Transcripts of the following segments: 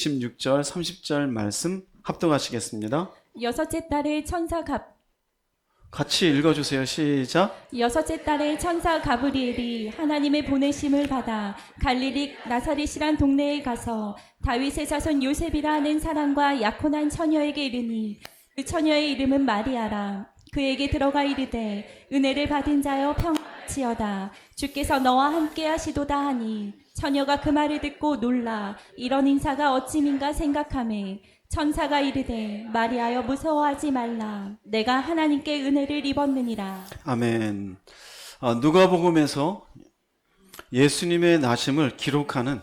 26절, 30절 말씀 합독하시겠습니다. 여섯째 달에 같이 읽어주세요. 시작. 여섯째 달에 천사 가브리엘이 하나님의 보내심을 받아 갈릴리 나사렛이란 동네에 가서 다윗의 자손 요셉이라 하는 사람과 약혼한 처녀에게 이르니 그 처녀의 이름은 마리아라. 그에게 들어가 이르되 은혜를 받은 자여 평안하시어다. 주께서 너와 함께 하시도다 하니 처녀가 그 말을 듣고 놀라 이런 인사가 어찌민가 생각하매 천사가 이르되 마리아여 무서워하지 말라. 내가 하나님께 은혜를 입었느니라. 아멘. 누가복음에서 예수님의 나심을 기록하는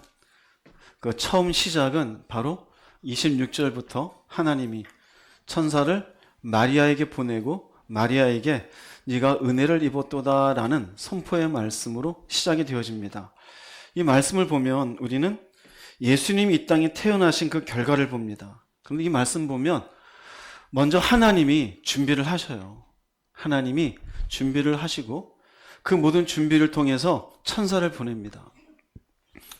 그 처음 시작은 바로 26절부터 하나님이 천사를 마리아에게 보내고 마리아에게 네가 은혜를 입었도다라는 선포의 말씀으로 시작이 되어집니다. 이 말씀을 보면 우리는 예수님이 이 땅에 태어나신 그 결과를 봅니다. 그런데 이 말씀 보면 먼저 하나님이 준비를 하셔요. 하나님이 준비를 하시고 그 모든 준비를 통해서 천사를 보냅니다.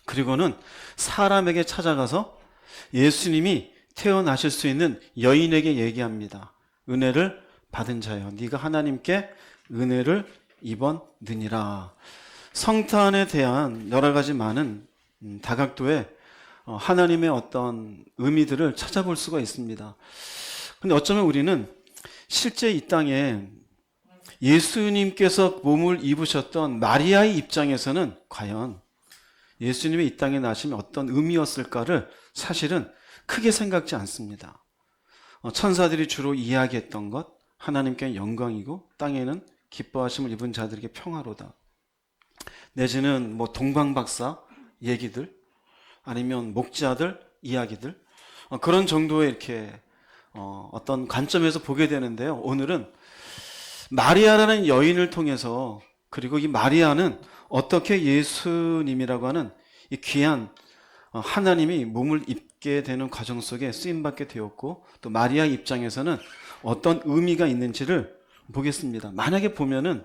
그리고는 사람에게 찾아가서 예수님이 태어나실 수 있는 여인에게 얘기합니다. 은혜를 받은 자여 네가 하나님께 은혜를 입었느니라. 성탄에 대한 여러 가지 많은 다각도의 하나님의 어떤 의미들을 찾아볼 수가 있습니다. 근데 어쩌면 우리는 실제 이 땅에 예수님께서 몸을 입으셨던 마리아의 입장에서는 과연 예수님의 이 땅에 나심이 어떤 의미였을까를 사실은 크게 생각지 않습니다. 천사들이 주로 이야기했던 것, 하나님께 영광이고 땅에는 기뻐하심을 입은 자들에게 평화로다. 내지는 동방박사 얘기들, 아니면 목자들 이야기들, 그런 정도의 이렇게 어떤 관점에서 보게 되는데요. 오늘은 마리아라는 여인을 통해서, 그리고 이 마리아는 어떻게 예수님이라고 하는 이 귀한 하나님이 몸을 입게 되는 과정 속에 쓰임받게 되었고, 또 마리아 입장에서는 어떤 의미가 있는지를 보겠습니다. 만약에 보면은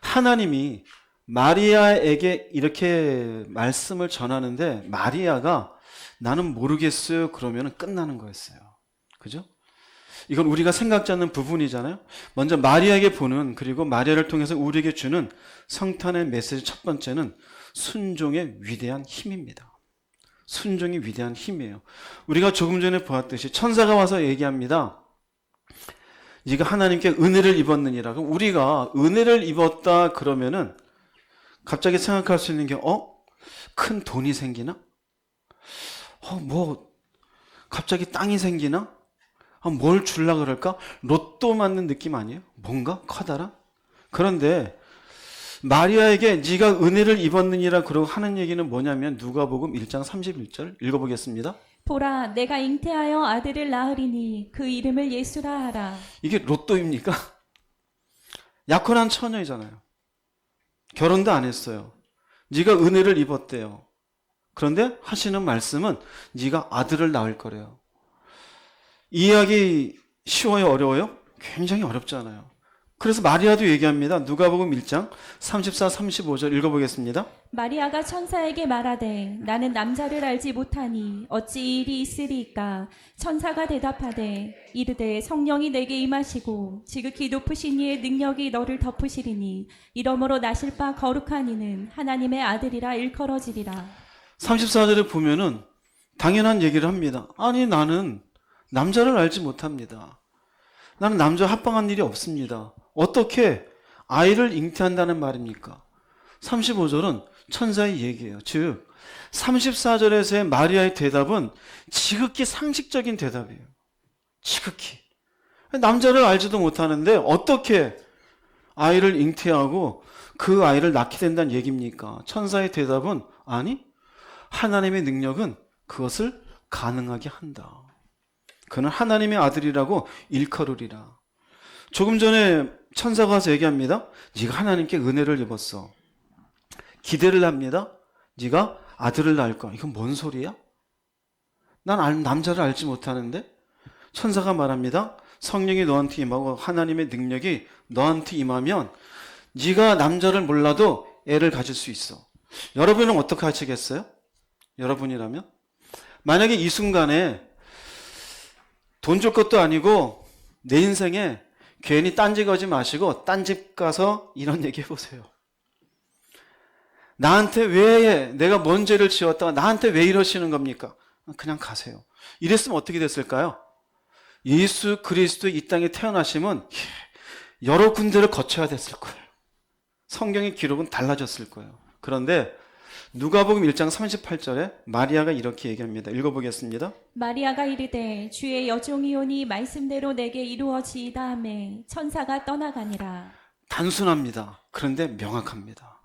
하나님이 마리아에게 이렇게 말씀을 전하는데 마리아가 나는 모르겠어요 그러면 끝나는 거였어요. 그죠? 이건 우리가 생각지 않는 부분이잖아요. 먼저 마리아에게 보는, 그리고 마리아를 통해서 우리에게 주는 성탄의 메시지 첫 번째는 순종의 위대한 힘입니다. 순종이 위대한 힘이에요. 우리가 조금 전에 보았듯이 천사가 와서 얘기합니다. 네가 하나님께 은혜를 입었느니라. 그럼 우리가 은혜를 입었다 그러면은 갑자기 생각할 수 있는 게 큰 돈이 생기나? 갑자기 땅이 생기나? 뭘 줄라 그럴까? 로또 맞는 느낌 아니에요? 뭔가 커다란? 그런데 마리아에게 네가 은혜를 입었느니라 그러고 하는 얘기는 뭐냐면 누가복음 1장 31절 읽어보겠습니다. 보라 내가 잉태하여 아들을 낳으리니 그 이름을 예수라 하라. 이게 로또입니까? 약혼한 처녀이잖아요. 결혼도 안 했어요. 네가 은혜를 입었대요. 그런데 하시는 말씀은 네가 아들을 낳을 거래요. 이해하기 쉬워요? 어려워요? 굉장히 어렵잖아요. 그래서 마리아도 얘기합니다. 누가복음 1장 34, 35절 읽어보겠습니다. 마리아가 천사에게 말하되 나는 남자를 알지 못하니 어찌 이 일이 있으리이까. 천사가 대답하되 이르되 성령이 내게 임하시고 지극히 높으신 이의 능력이 너를 덮으시리니 이러므로 나실 바 거룩한 이는 하나님의 아들이라 일컬어지리라. 34절에 보면은 당연한 얘기를 합니다. 아니 나는 남자를 알지 못합니다. 나는 남자 합방한 일이 없습니다. 어떻게 아이를 잉태한다는 말입니까? 35절은 천사의 얘기예요. 즉 34절에서의 마리아의 대답은 지극히 상식적인 대답이에요. 지극히. 남자를 알지도 못하는데 어떻게 아이를 잉태하고 그 아이를 낳게 된다는 얘기입니까? 천사의 대답은 아니, 하나님의 능력은 그것을 가능하게 한다. 그는 하나님의 아들이라고 일컬으리라. 조금 전에 천사가 와서 얘기합니다. 네가 하나님께 은혜를 입었어. 기대를 합니다. 네가 아들을 낳을 거야. 이건 뭔 소리야? 난 남자를 알지 못하는데? 천사가 말합니다. 성령이 너한테 임하고 하나님의 능력이 너한테 임하면 네가 남자를 몰라도 애를 가질 수 있어. 여러분은 어떻게 하시겠어요? 여러분이라면? 만약에 이 순간에 돈 줄 것도 아니고 내 인생에 괜히 딴지 거지 마시고 딴 집 가서 이런 얘기 해보세요. 나한테 왜 내가 뭔 죄를 지었다가 나한테 왜 이러시는 겁니까? 그냥 가세요. 이랬으면 어떻게 됐을까요? 예수 그리스도 이 땅에 태어나시면 여러 군데를 거쳐야 됐을 거예요. 성경의 기록은 달라졌을 거예요. 그런데 누가복음 1장 38절에 마리아가 이렇게 얘기합니다. 읽어보겠습니다. 마리아가 이르되 주의 여종이오니 말씀대로 내게 이루어지이다 하매 천사가 떠나가니라. 단순합니다. 그런데 명확합니다.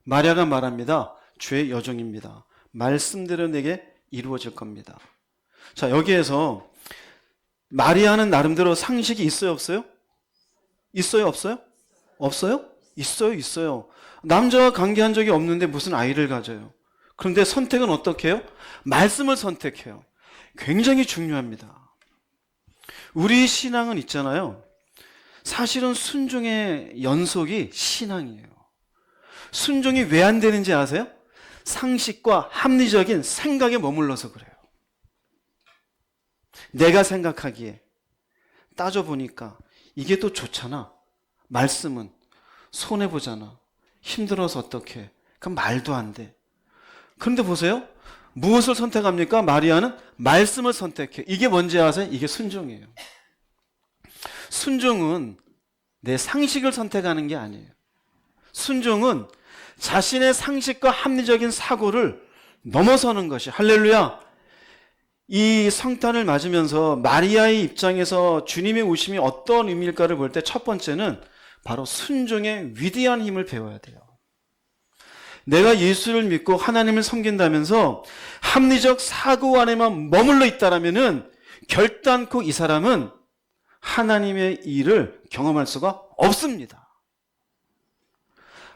마리아가 말합니다. 주의 여종입니다. 말씀대로 내게 이루어질 겁니다. 자, 여기에서 마리아는 나름대로 상식이 있어요, 없어요? 있어요, 없어요? 없어요? 있어요, 있어요. 남자와 관계한 적이 없는데 무슨 아이를 가져요. 그런데 선택은 어떻게 해요? 말씀을 선택해요. 굉장히 중요합니다. 우리 신앙은 있잖아요. 사실은 순종의 연속이 신앙이에요. 순종이 왜 안 되는지 아세요? 상식과 합리적인 생각에 머물러서 그래요. 내가 생각하기에 따져보니까 이게 또 좋잖아. 말씀은 손해보잖아. 힘들어서 어떡해. 그럼 말도 안 돼. 그런데 보세요. 무엇을 선택합니까? 마리아는 말씀을 선택해. 이게 뭔지 아세요? 이게 순종이에요. 순종은 내 상식을 선택하는 게 아니에요. 순종은 자신의 상식과 합리적인 사고를 넘어서는 것이, 할렐루야. 이 성탄을 맞으면서 마리아의 입장에서 주님의 오심이 어떤 의미일까를 볼 때 첫 번째는 바로 순종의 위대한 힘을 배워야 돼요. 내가 예수를 믿고 하나님을 섬긴다면서 합리적 사고 안에만 머물러 있다라면은 결단코 이 사람은 하나님의 일을 경험할 수가 없습니다.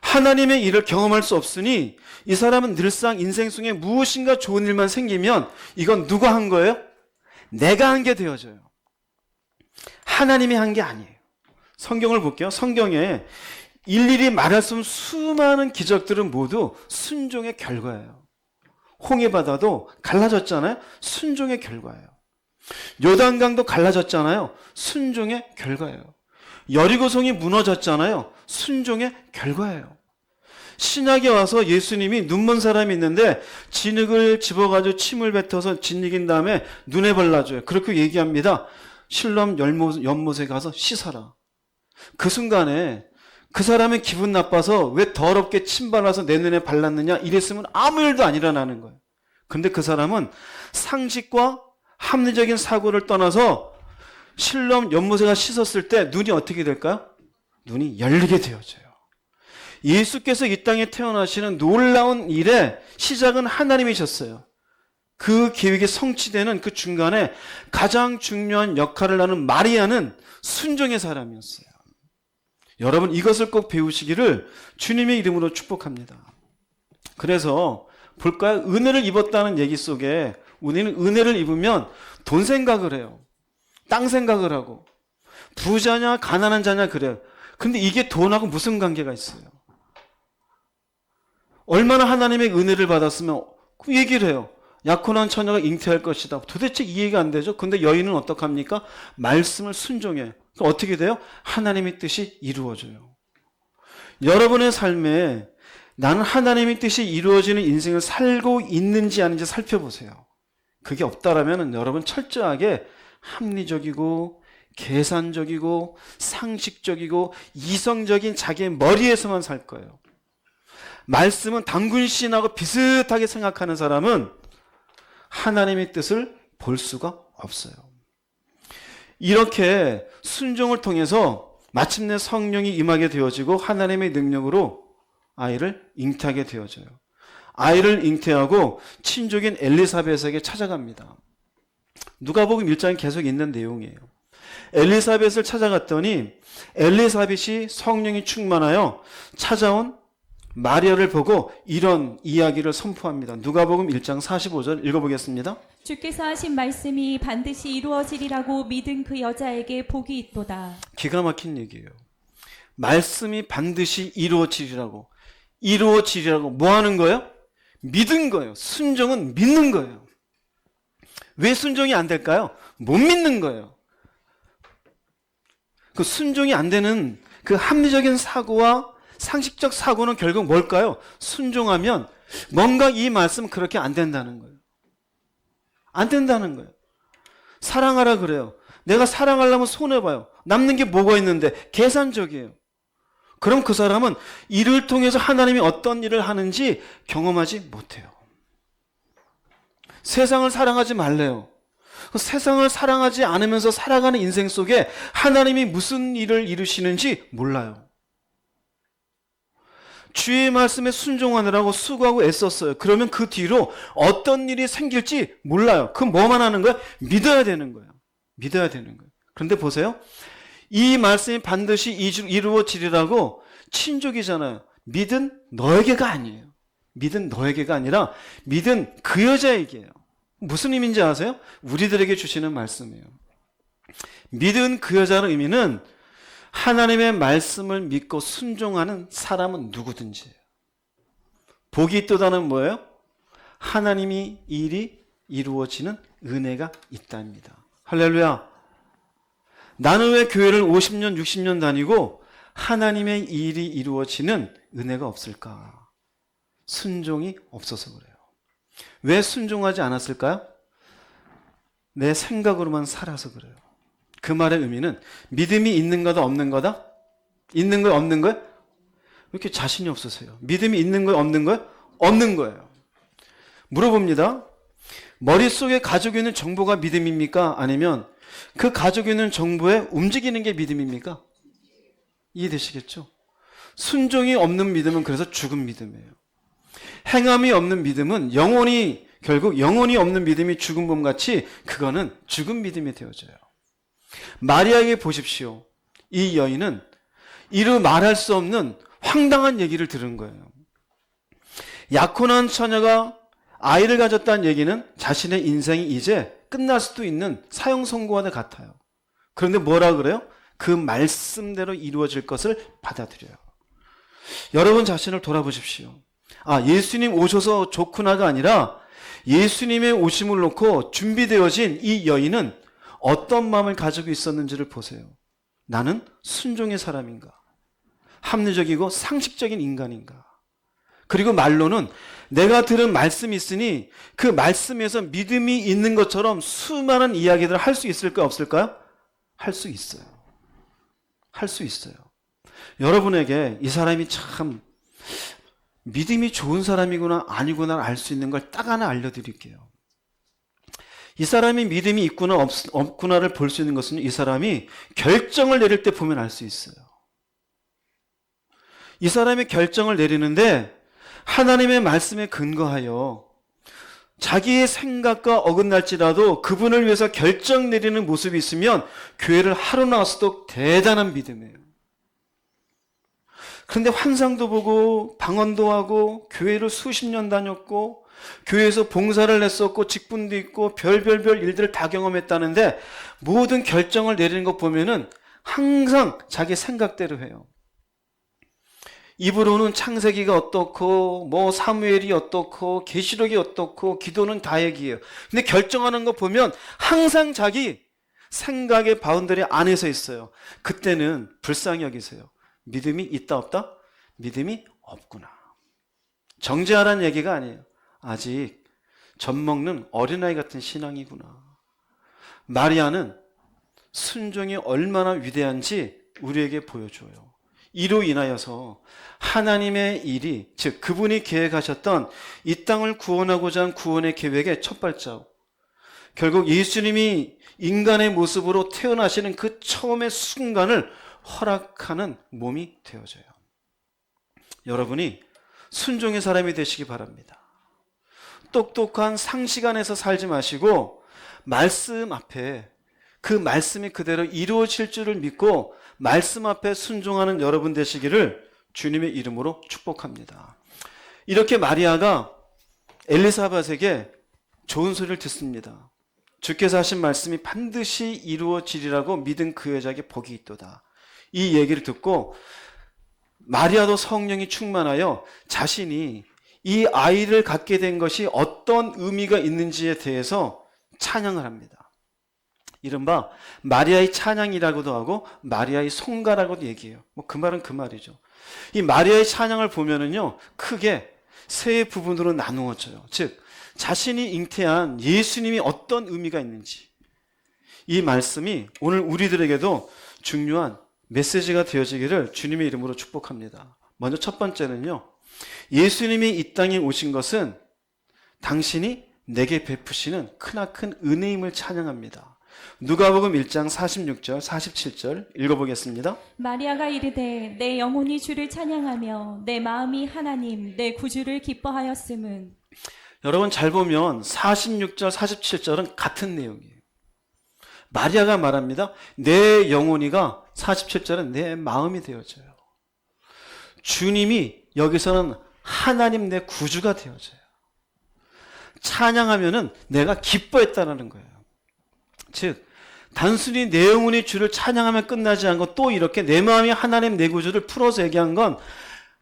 하나님의 일을 경험할 수 없으니 이 사람은 늘상 인생 속에 무엇인가 좋은 일만 생기면 이건 누가 한 거예요? 내가 한 게 되어져요. 하나님이 한 게 아니에요. 성경을 볼게요. 성경에 일일이 말할 수 없는 수많은 기적들은 모두 순종의 결과예요. 홍해바다도 갈라졌잖아요. 순종의 결과예요. 요단강도 갈라졌잖아요. 순종의 결과예요. 여리고성이 무너졌잖아요. 순종의 결과예요. 신약에 와서 예수님이 눈먼 사람이 있는데 진흙을 집어가지고 침을 뱉어서 짓이긴 다음에 눈에 발라줘요. 그렇게 얘기합니다. 실로암 연못에 가서 씻어라. 그 순간에 그 사람의 기분 나빠서 왜 더럽게 침 발라서 내 눈에 발랐느냐 이랬으면 아무 일도 안 일어나는 거예요. 근데 그 사람은 상식과 합리적인 사고를 떠나서 실로암 연못에가 씻었을 때 눈이 어떻게 될까요? 눈이 열리게 되어져요. 예수께서 이 땅에 태어나시는 놀라운 일의 시작은 하나님이셨어요. 그 계획이 성취되는 그 중간에 가장 중요한 역할을 하는 마리아는 순종의 사람이었어요. 여러분 이것을 꼭 배우시기를 주님의 이름으로 축복합니다. 그래서 볼까요? 은혜를 입었다는 얘기 속에 우리는 은혜를 입으면 돈 생각을 해요. 땅 생각을 하고 부자냐 가난한 자냐 그래요. 근데 이게 돈하고 무슨 관계가 있어요? 얼마나 하나님의 은혜를 받았으면 그 얘기를 해요. 약혼한 처녀가 잉태할 것이다. 도대체 이해가 안 되죠? 근데 여인은 어떡합니까? 말씀을 순종해요. 어떻게 돼요? 하나님의 뜻이 이루어져요. 여러분의 삶에 나는 하나님의 뜻이 이루어지는 인생을 살고 있는지 아닌지 살펴보세요. 그게 없다라면 여러분 철저하게 합리적이고 계산적이고 상식적이고 이성적인 자기의 머리에서만 살 거예요. 말씀은 당군신하고 비슷하게 생각하는 사람은 하나님의 뜻을 볼 수가 없어요. 이렇게 순종을 통해서 마침내 성령이 임하게 되어지고 하나님의 능력으로 아이를 잉태하게 되어져요. 아이를 잉태하고 친족인 엘리사벳에게 찾아갑니다. 누가복음 1장에 계속 있는 내용이에요. 엘리사벳을 찾아갔더니 엘리사벳이 성령이 충만하여 찾아온 마리아를 보고 이런 이야기를 선포합니다. 누가복음 1장 45절 읽어보겠습니다. 주께서 하신 말씀이 반드시 이루어지리라고 믿은 그 여자에게 복이 있도다. 기가 막힌 얘기예요. 말씀이 반드시 이루어지리라고 뭐 하는 거예요? 믿은 거예요. 순종은 믿는 거예요. 왜 순종이 안 될까요? 못 믿는 거예요. 그 순종이 안 되는 그 합리적인 사고와 상식적 사고는 결국 뭘까요? 순종하면 뭔가 이 말씀 그렇게 안 된다는 거예요. 안 된다는 거예요. 사랑하라 그래요. 내가 사랑하려면 손해봐요. 남는 게 뭐가 있는데 계산적이에요. 그럼 그 사람은 이를 통해서 하나님이 어떤 일을 하는지 경험하지 못해요. 세상을 사랑하지 말래요. 세상을 사랑하지 않으면서 살아가는 인생 속에 하나님이 무슨 일을 이루시는지 몰라요. 주의 말씀에 순종하느라고 수고하고 애썼어요. 그러면 그 뒤로 어떤 일이 생길지 몰라요. 그럼 뭐만 하는 거예요? 믿어야 되는 거예요. 믿어야 되는 거예요. 그런데 보세요. 이 말씀이 반드시 이루어지리라고 친족이잖아요. 믿은 너에게가 아니에요. 믿은 너에게가 아니라 믿은 그 여자에게요. 무슨 의미인지 아세요? 우리들에게 주시는 말씀이에요. 믿은 그 여자의 의미는 하나님의 말씀을 믿고 순종하는 사람은 누구든지예요. 복이 있도다는 뭐예요? 하나님이 일이 이루어지는 은혜가 있다입니다. 할렐루야. 나는 왜 교회를 50년, 60년 다니고 하나님의 일이 이루어지는 은혜가 없을까? 순종이 없어서 그래요. 왜 순종하지 않았을까요? 내 생각으로만 살아서 그래요. 그 말의 의미는 믿음이 있는 거다 없는 거다? 있는 거예요 없는 거예요? 왜 이렇게 자신이 없으세요? 믿음이 있는 거예요 없는 거예요? 없는 거예요. 물어봅니다. 머릿속에 가지고 있는 정보가 믿음입니까? 아니면 그 가지고 있는 정보에 움직이는 게 믿음입니까? 이해되시겠죠? 순종이 없는 믿음은 그래서 죽은 믿음이에요. 행함이 없는 믿음은 결국 영혼이 없는 믿음이 죽은 몸같이 그거는 죽은 믿음이 되어져요. 마리아에게 보십시오. 이 여인은 이루 말할 수 없는 황당한 얘기를 들은 거예요. 약혼한 처녀가 아이를 가졌다는 얘기는 자신의 인생이 이제 끝날 수도 있는 사형 선고와 같아요. 그런데 뭐라 그래요? 그 말씀대로 이루어질 것을 받아들여요. 여러분 자신을 돌아보십시오. 예수님 오셔서 좋구나가 아니라 예수님의 오심을 놓고 준비되어진 이 여인은 어떤 마음을 가지고 있었는지를 보세요. 나는 순종의 사람인가? 합리적이고 상식적인 인간인가? 그리고 말로는 내가 들은 말씀이 있으니 그 말씀에서 믿음이 있는 것처럼 수많은 이야기들을 할 수 있을까요? 없을까요? 할 수 있어요. 할 수 있어요. 여러분에게 이 사람이 참 믿음이 좋은 사람이구나 아니구나 알 수 있는 걸 딱 하나 알려드릴게요. 이 사람이 믿음이 있구나 없구나를 볼 수 있는 것은 이 사람이 결정을 내릴 때 보면 알 수 있어요. 이 사람이 결정을 내리는데 하나님의 말씀에 근거하여 자기의 생각과 어긋날지라도 그분을 위해서 결정 내리는 모습이 있으면 교회를 하루 나왔어도 대단한 믿음이에요. 그런데 환상도 보고 방언도 하고 교회를 수십 년 다녔고 교회에서 봉사를 했었고 직분도 있고 별별별 일들을 다 경험했다는데 모든 결정을 내리는 것 보면은 항상 자기 생각대로 해요. 입으로는 창세기가 어떻고 사무엘이 어떻고 계시록이 어떻고 기도는 다 얘기해요. 근데 결정하는 거 보면 항상 자기 생각의 바운더리 안에서 있어요. 그때는 불쌍히 여기세요. 믿음이 있다 없다? 믿음이 없구나. 정죄하라는 얘기가 아니에요. 아직 젖먹는 어린아이 같은 신앙이구나. 마리아는 순종이 얼마나 위대한지 우리에게 보여줘요. 이로 인하여서 하나님의 일이, 즉 그분이 계획하셨던 이 땅을 구원하고자 한 구원의 계획의 첫 발자국, 결국 예수님이 인간의 모습으로 태어나시는 그 처음의 순간을 허락하는 몸이 되어져요. 여러분이 순종의 사람이 되시기 바랍니다. 똑똑한 상식 안에서 살지 마시고 말씀 앞에 그 말씀이 그대로 이루어질 줄을 믿고 말씀 앞에 순종하는 여러분 되시기를 주님의 이름으로 축복합니다. 이렇게 마리아가 엘리사벳에게 좋은 소리를 듣습니다. 주께서 하신 말씀이 반드시 이루어지리라고 믿은 그 여자에게 복이 있도다. 이 얘기를 듣고 마리아도 성령이 충만하여 자신이 이 아이를 갖게 된 것이 어떤 의미가 있는지에 대해서 찬양을 합니다. 이른바 마리아의 찬양이라고도 하고 마리아의 송가라고도 얘기해요. 뭐 그 말은 그 말이죠. 이 마리아의 찬양을 보면은요, 크게 세 부분으로 나누어져요. 즉, 자신이 잉태한 예수님이 어떤 의미가 있는지, 이 말씀이 오늘 우리들에게도 중요한 메시지가 되어지기를 주님의 이름으로 축복합니다. 먼저 첫 번째는요, 예수님이 이 땅에 오신 것은 당신이 내게 베푸시는 크나큰 은혜임을 찬양합니다. 누가복음 1장 46절, 47절 읽어보겠습니다. 마리아가 이르되 내 영혼이 주를 찬양하며 내 마음이 하나님 내 구주를 기뻐하였음은. 여러분 잘 보면 46절, 47절은 같은 내용이에요. 마리아가 말합니다. 내 영혼이가 47절은 내 마음이 되어져요. 주님이 여기서는 하나님 내 구주가 되어져요. 찬양하면은 내가 기뻐했다는 거예요. 즉, 단순히 내 영혼이 주를 찬양하면 끝나지 않고 또 이렇게 내 마음이 하나님 내 구주를 풀어서 얘기한 건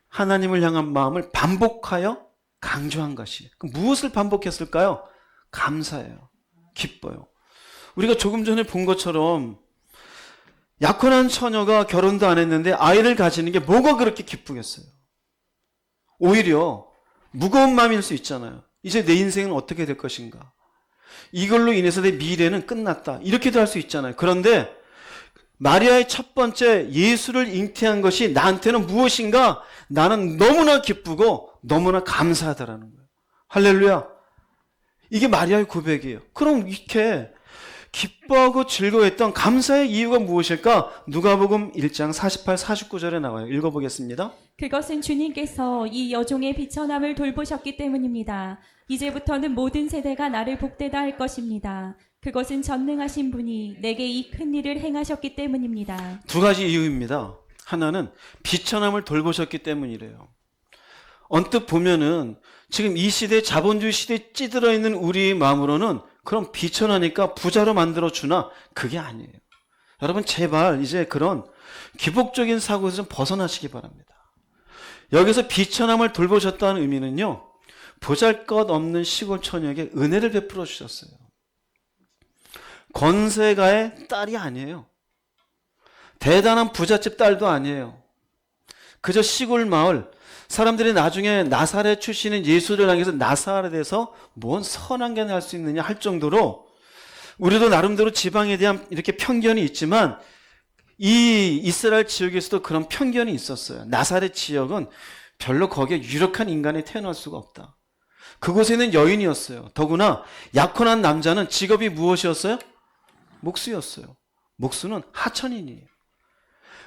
하나님을 향한 마음을 반복하여 강조한 것이. 그럼 무엇을 반복했을까요? 감사해요. 기뻐요. 우리가 조금 전에 본 것처럼 약혼한 처녀가 결혼도 안 했는데 아이를 가지는 게 뭐가 그렇게 기쁘겠어요? 오히려 무거운 마음일 수 있잖아요. 이제 내 인생은 어떻게 될 것인가? 이걸로 인해서 내 미래는 끝났다. 이렇게도 할 수 있잖아요. 그런데 마리아의 첫 번째 예수를 잉태한 것이 나한테는 무엇인가? 나는 너무나 기쁘고 너무나 감사하다라는 거예요. 할렐루야. 이게 마리아의 고백이에요. 그럼 이렇게 기뻐하고 즐거워했던 감사의 이유가 무엇일까? 누가복음 1장 48, 49절에 나와요. 읽어보겠습니다. 그것은 주님께서 이 여종의 비천함을 돌보셨기 때문입니다. 이제부터는 모든 세대가 나를 복되다 할 것입니다. 그것은 전능하신 분이 내게 이 큰 일을 행하셨기 때문입니다. 두 가지 이유입니다. 하나는 비천함을 돌보셨기 때문이래요. 언뜻 보면은 지금 이 시대, 자본주의 시대에 찌들어 있는 우리의 마음으로는 그럼 비천하니까 부자로 만들어주나? 그게 아니에요. 여러분 제발 이제 그런 기복적인 사고에서 좀 벗어나시기 바랍니다. 여기서 비천함을 돌보셨다는 의미는요, 보잘것없는 시골 처녀에게 은혜를 베풀어 주셨어요. 권세가의 딸이 아니에요. 대단한 부잣집 딸도 아니에요. 그저 시골 마을, 사람들이 나중에 나사렛 출신인 예수를 향해서 나사렛에서 뭔 선한 게 날 수 있느냐 할 정도로, 우리도 나름대로 지방에 대한 이렇게 편견이 있지만 이 이스라엘 지역에서도 그런 편견이 있었어요. 나사렛 지역은 별로 거기에 유력한 인간이 태어날 수가 없다. 그곳에는 여인이었어요. 더구나 약혼한 남자는 직업이 무엇이었어요? 목수였어요. 목수는 하천인이에요.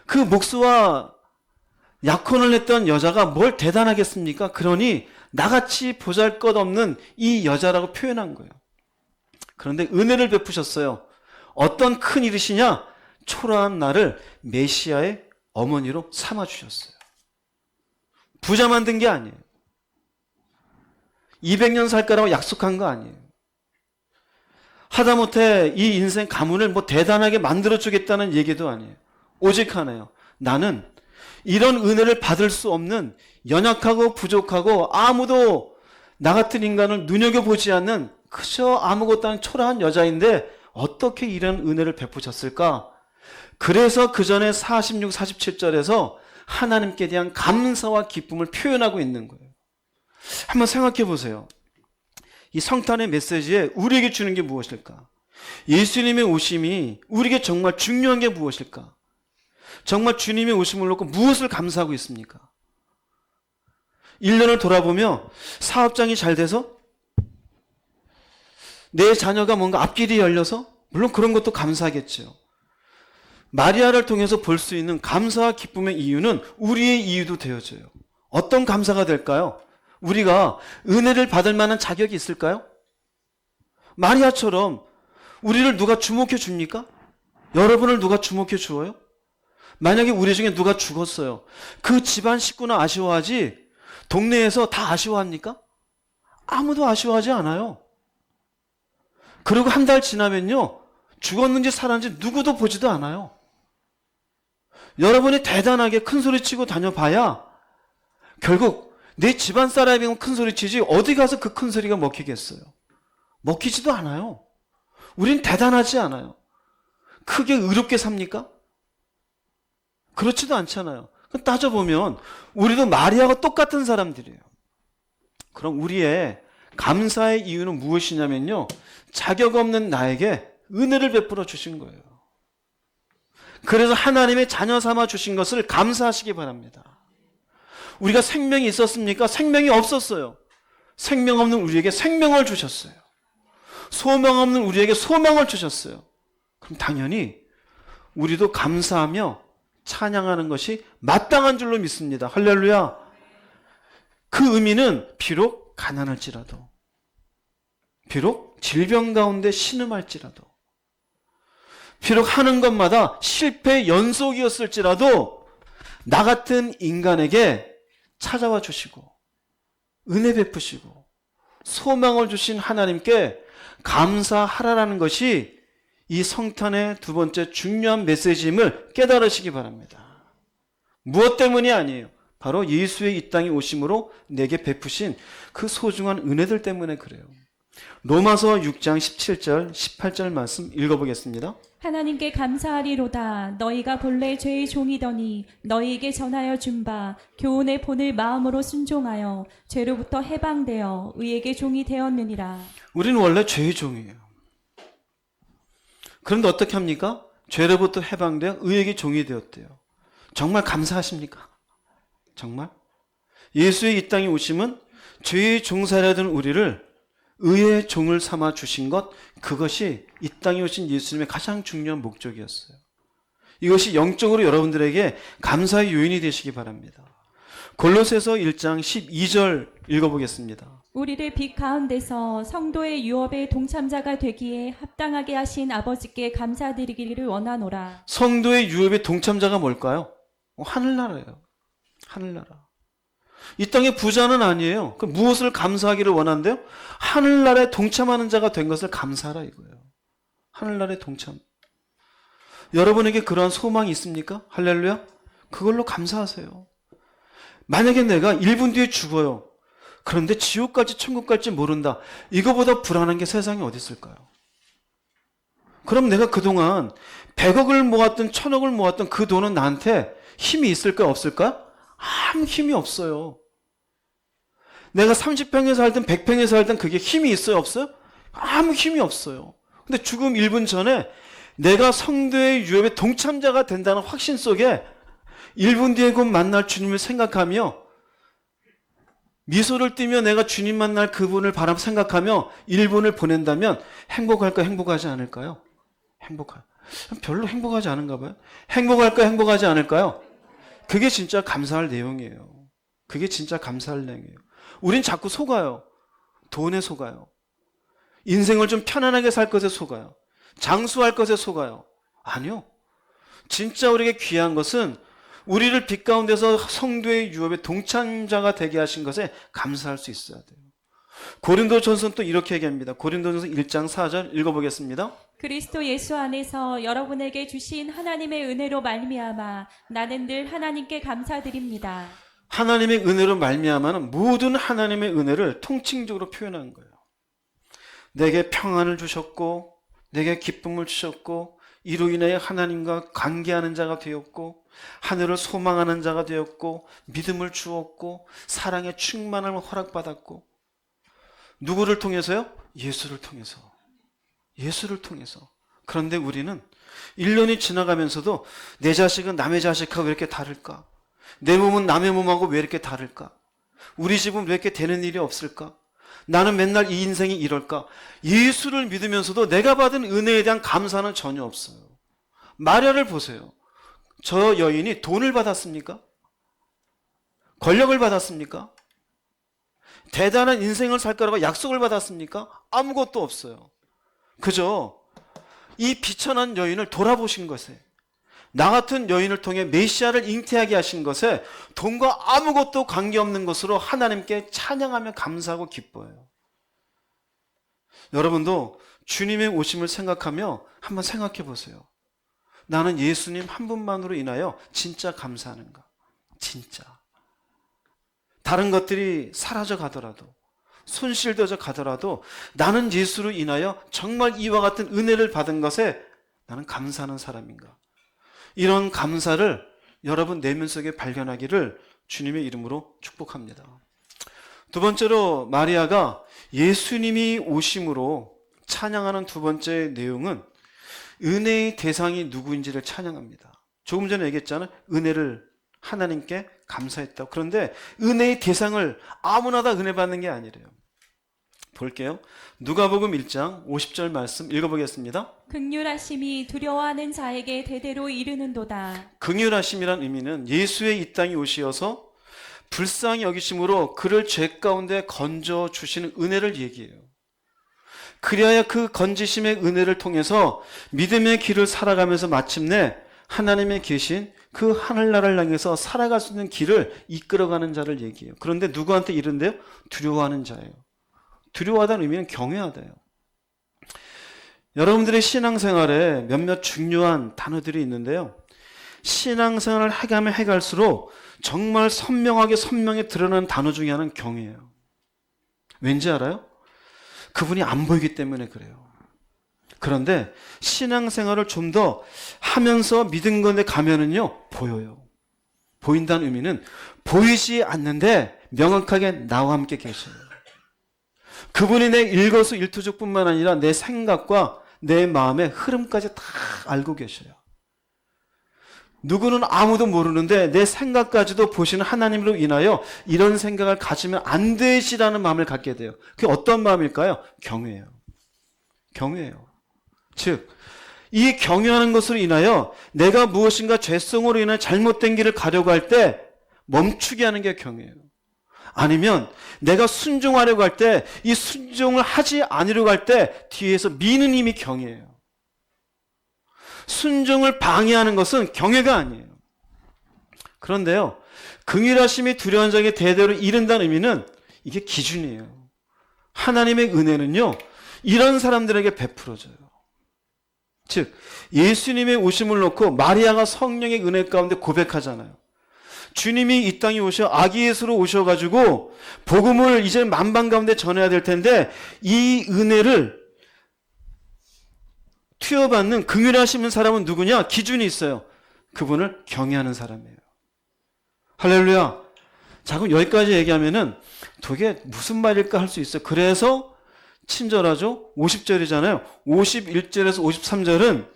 그 목수와 약혼을 했던 여자가 뭘 대단하겠습니까? 그러니 나같이 보잘것없는 이 여자라고 표현한 거예요. 그런데 은혜를 베푸셨어요. 어떤 큰 일이시냐? 초라한 나를 메시아의 어머니로 삼아주셨어요. 부자 만든 게 아니에요. 200년 살 거라고 약속한 거 아니에요. 하다못해 이 인생 가문을 뭐 대단하게 만들어주겠다는 얘기도 아니에요. 오직 하나요. 나는 이런 은혜를 받을 수 없는 연약하고 부족하고 아무도 나 같은 인간을 눈여겨보지 않는 그저 아무것도 아닌 초라한 여자인데 어떻게 이런 은혜를 베푸셨을까? 그래서 그 전에 46, 47절에서 하나님께 대한 감사와 기쁨을 표현하고 있는 거예요. 한번 생각해 보세요. 이 성탄의 메시지에 우리에게 주는 게 무엇일까? 예수님의 오심이 우리에게 정말 중요한 게 무엇일까? 정말 주님의 오심을 놓고 무엇을 감사하고 있습니까? 1년을 돌아보며 사업장이 잘 돼서? 내 자녀가 뭔가 앞길이 열려서? 물론 그런 것도 감사하겠죠. 마리아를 통해서 볼 수 있는 감사와 기쁨의 이유는 우리의 이유도 되어져요. 어떤 감사가 될까요? 우리가 은혜를 받을 만한 자격이 있을까요? 마리아처럼 우리를 누가 주목해 줍니까? 여러분을 누가 주목해 주어요? 만약에 우리 중에 누가 죽었어요. 그 집안 식구는 아쉬워하지 동네에서 다 아쉬워합니까? 아무도 아쉬워하지 않아요. 그리고 한 달 지나면요, 죽었는지 살았는지 누구도 보지도 않아요. 여러분이 대단하게 큰 소리치고 다녀봐야 결국 내 집안 사람이면 큰 소리치지 어디 가서 그 큰 소리가 먹히겠어요? 먹히지도 않아요. 우린 대단하지 않아요. 크게 의롭게 삽니까? 그렇지도 않잖아요. 따져보면 우리도 마리아와 똑같은 사람들이에요. 그럼 우리의 감사의 이유는 무엇이냐면요, 자격 없는 나에게 은혜를 베풀어 주신 거예요. 그래서 하나님의 자녀 삼아 주신 것을 감사하시기 바랍니다. 우리가 생명이 있었습니까? 생명이 없었어요. 생명 없는 우리에게 생명을 주셨어요. 소망 없는 우리에게 소망을 주셨어요. 그럼 당연히 우리도 감사하며 찬양하는 것이 마땅한 줄로 믿습니다. 할렐루야. 그 의미는 비록 가난할지라도, 비록 질병 가운데 신음할지라도, 비록 하는 것마다 실패의 연속이었을지라도 나 같은 인간에게 찾아와 주시고 은혜 베푸시고 소망을 주신 하나님께 감사하라라는 것이 이 성탄의 두 번째 중요한 메시지임을 깨달으시기 바랍니다. 무엇 때문이 아니에요. 바로 예수의 이 땅에 오심으로 내게 베푸신 그 소중한 은혜들 때문에 그래요. 로마서 6장 17절 18절 말씀 읽어보겠습니다. 하나님께 감사하리로다. 너희가 본래 죄의 종이더니 너희에게 전하여 준 바 교훈의 본을 마음으로 순종하여 죄로부터 해방되어 의에게 종이 되었느니라. 우리는 원래 죄의 종이에요. 그런데 어떻게 합니까? 죄로부터 해방되어 의에게 종이 되었대요. 정말 감사하십니까? 정말? 예수의 이 땅에 오심은 죄의 종살이던 우리를 의의 종을 삼아 주신 것, 그것이 이 땅에 오신 예수님의 가장 중요한 목적이었어요. 이것이 영적으로 여러분들에게 감사의 요인이 되시기 바랍니다. 골로새서 1장 12절 읽어보겠습니다. 우리를 빛 가운데서 성도의 유업의 동참자가 되기에 합당하게 하신 아버지께 감사드리기를 원하노라. 성도의 유업의 동참자가 뭘까요? 하늘나라예요. 하늘나라. 이 땅의 부자는 아니에요. 그 무엇을 감사하기를 원한대요? 하늘나라에 동참하는 자가 된 것을 감사하라 이거예요. 하늘나라에 동참. 여러분에게 그러한 소망이 있습니까? 할렐루야. 그걸로 감사하세요. 만약에 내가 1분 뒤에 죽어요. 그런데 지옥 갈지 천국 갈지 모른다. 이거보다 불안한 게 세상에 어디 있을까요? 그럼 내가 그동안 100억을 모았든 1000억을 모았든 그 돈은 나한테 힘이 있을까 없을까? 아무 힘이 없어요. 내가 30평에 살든 100평에 살든 그게 힘이 있어요 없어요? 아무 힘이 없어요. 근데 죽음 1분 전에 내가 성도의 유업의 동참자가 된다는 확신 속에 1분 뒤에 곧 만날 주님을 생각하며 미소를 띠며 내가 주님 만날 그분을 생각하며 1분을 보낸다면 행복할까 행복하지 않을까요? 별로 행복하지 않은가 봐요. 행복할까 행복하지 않을까요? 그게 진짜 감사할 내용이에요. 그게 진짜 감사할 내용이에요. 우린 자꾸 속아요. 돈에 속아요. 인생을 좀 편안하게 살 것에 속아요. 장수할 것에 속아요. 아니요. 진짜 우리에게 귀한 것은 우리를 빛 가운데서 성도의 유업의 동참자가 되게 하신 것에 감사할 수 있어야 돼요. 고린도전서는 또 이렇게 얘기합니다. 고린도전서 1장 4절 읽어보겠습니다. 그리스도 예수 안에서 여러분에게 주신 하나님의 은혜로 말미암아 나는 늘 하나님께 감사드립니다. 하나님의 은혜로 말미암아는 모든 하나님의 은혜를 통칭적으로 표현한 거예요. 내게 평안을 주셨고 내게 기쁨을 주셨고 이로 인해 하나님과 관계하는 자가 되었고 하늘을 소망하는 자가 되었고 믿음을 주었고 사랑의 충만함을 허락받았고 누구를 통해서요? 예수를 통해서. 예수를 통해서. 그런데 우리는 1년이 지나가면서도 내 자식은 남의 자식하고 왜 이렇게 다를까? 내 몸은 남의 몸하고 왜 이렇게 다를까? 우리 집은 왜 이렇게 되는 일이 없을까? 나는 맨날 이 인생이 이럴까? 예수를 믿으면서도 내가 받은 은혜에 대한 감사는 전혀 없어요. 마리아를 보세요. 저 여인이 돈을 받았습니까? 권력을 받았습니까? 대단한 인생을 살 거라고 약속을 받았습니까? 아무것도 없어요. 그저 이 비천한 여인을 돌아보신 것에, 나 같은 여인을 통해 메시아를 잉태하게 하신 것에 돈과 아무것도 관계없는 것으로 하나님께 찬양하며 감사하고 기뻐해요. 여러분도 주님의 오심을 생각하며 한번 생각해 보세요. 나는 예수님 한 분만으로 인하여 진짜 감사하는가? 진짜. 다른 것들이 사라져 가더라도, 손실되어져 가더라도 나는 예수로 인하여 정말 이와 같은 은혜를 받은 것에 나는 감사하는 사람인가? 이런 감사를 여러분 내면 속에 발견하기를 주님의 이름으로 축복합니다. 두 번째로 마리아가 예수님이 오심으로 찬양하는 두 번째 내용은 은혜의 대상이 누구인지를 찬양합니다. 조금 전에 얘기했잖아요. 은혜를 하나님께 감사했다고. 그런데 은혜의 대상을 아무나 다 은혜 받는 게 아니래요. 볼게요. 누가복음 1장 50절 말씀 읽어보겠습니다. 긍휼하심이 두려워하는 자에게 대대로 이르는도다. 긍휼하심이란 의미는 예수의 이 땅에 오시어서 불쌍히 여기심으로 그를 죄 가운데 건져 주시는 은혜를 얘기해요. 그리하여 그 건지심의 은혜를 통해서 믿음의 길을 살아가면서 마침내 하나님의 계신 그 하늘나라를 향해서 살아갈 수 있는 길을 이끌어가는 자를 얘기해요. 그런데 누구한테 이른데요? 두려워하는 자예요. 두려워하다는 의미는 경외하다요. 여러분들의 신앙생활에 몇몇 중요한 단어들이 있는데요. 신앙생활을 해가면 해갈수록 정말 선명하게 드러나는 단어 중에 하나는 경외예요. 왠지 알아요? 그분이 안 보이기 때문에 그래요. 그런데 신앙생활을 좀 더 하면서 믿은 건데 가면은요, 보여요. 보인다는 의미는 보이지 않는데 명확하게 나와 함께 계셔요. 그분이 내 일거수일투족뿐만 아니라 내 생각과 내 마음의 흐름까지 다 알고 계셔요. 누구는 아무도 모르는데 내 생각까지도 보시는 하나님으로 인하여 이런 생각을 가지면 안 되시라는 마음을 갖게 돼요. 그게 어떤 마음일까요? 경외예요. 경외예요. 즉, 이 경외하는 것으로 인하여 내가 무엇인가 죄성으로 인한 잘못된 길을 가려고 할 때 멈추게 하는 게 경외예요. 아니면 내가 순종하려고 할 때 이 순종을 하지 않으려고 할 때 뒤에서 미는 힘이 경외예요. 순종을 방해하는 것은 경외가 아니에요. 그런데요, 긍휼하심이 두려운 자에게 대대로 이른다는 의미는 이게 기준이에요. 하나님의 은혜는요, 이런 사람들에게 베풀어져요. 즉, 예수님의 오심을 놓고 마리아가 성령의 은혜 가운데 고백하잖아요. 주님이 이 땅에 오셔 아기 예수로 오셔가지고 복음을 이제 만방 가운데 전해야 될 텐데 이 은혜를 투여받는 긍휼하시는 사람은 누구냐? 기준이 있어요. 그분을 경외하는 사람이에요. 할렐루야. 자, 그럼 여기까지 얘기하면은 도대체 무슨 말일까 할 수 있어요. 그래서 친절하죠? 50절이잖아요. 51절에서 53절은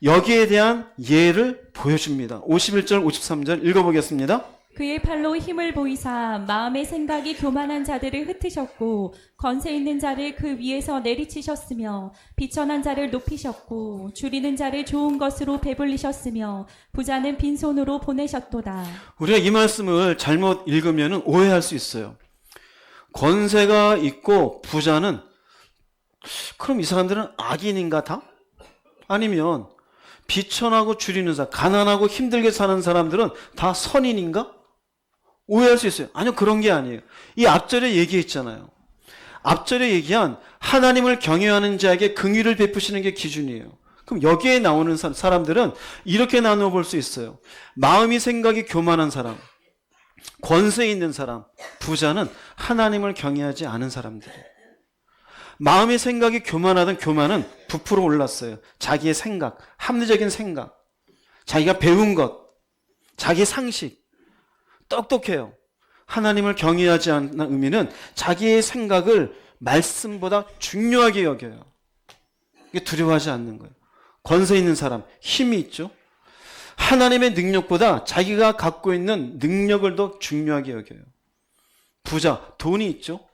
여기에 대한 예를 보여줍니다. 51절, 53절 읽어보겠습니다. 그의 팔로 힘을 보이사 마음의 생각이 교만한 자들을 흩으셨고 건세 있는 자를 그 위에서 내리치셨으며 비천한 자를 높이셨고 줄이는 자를 좋은 것으로 배불리셨으며 부자는 빈손으로 보내셨도다. 우리가 이 말씀을 잘못 읽으면 오해할 수 있어요. 권세가 있고 부자는 그럼 이 사람들은 악인인가 다? 아니면 비천하고 줄이는 사람, 가난하고 힘들게 사는 사람들은 다 선인인가? 오해할 수 있어요. 아니요, 그런 게 아니에요. 이 앞절에 얘기했잖아요. 앞절에 얘기한 하나님을 경외하는 자에게 긍휼을 베푸시는 게 기준이에요. 그럼 여기에 나오는 사람들은 이렇게 나누어 볼 수 있어요. 마음이 생각이 교만한 사람, 권세 있는 사람, 부자는 하나님을 경외하지 않은 사람들이에요. 마음의 생각이 교만하던 교만은 부풀어 올랐어요. 자기의 생각, 합리적인 생각, 자기가 배운 것, 자기 상식, 똑똑해요. 하나님을 경외하지 않는 의미는 자기의 생각을 말씀보다 중요하게 여겨요. 이게 두려워하지 않는 거예요. 권세 있는 사람, 힘이 있죠. 하나님의 능력보다 자기가 갖고 있는 능력을 더 중요하게 여겨요. 부자, 돈이 있죠.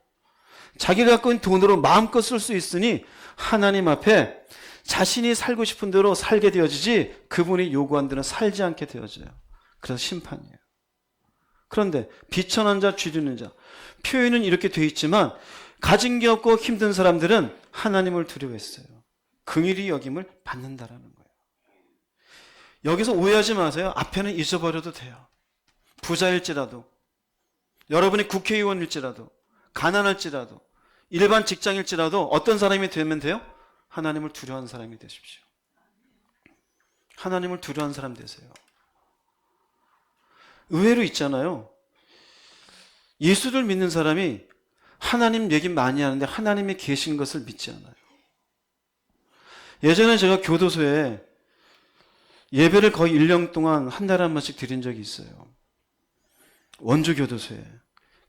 자기가 갖고 있는 돈으로 마음껏 쓸 수 있으니 하나님 앞에 자신이 살고 싶은 대로 살게 되어지지 그분이 요구한 대로 살지 않게 되어져요. 그래서 심판이에요. 그런데 비천한 자, 줄이는 자, 표현은 이렇게 돼 있지만 가진 게 없고 힘든 사람들은 하나님을 두려워했어요. 긍휼히 여김을 받는다라는 거예요. 여기서 오해하지 마세요. 앞에는 잊어버려도 돼요. 부자일지라도, 여러분이 국회의원일지라도, 가난할지라도, 일반 직장일지라도 어떤 사람이 되면 돼요? 하나님을 두려워하는 사람이 되십시오. 하나님을 두려워하는 사람 되세요. 의외로 있잖아요. 예수를 믿는 사람이 하나님 얘기 많이 하는데 하나님이 계신 것을 믿지 않아요. 예전에 제가 교도소에 예배를 거의 1년 동안 한 달에 한 번씩 드린 적이 있어요. 원주 교도소에.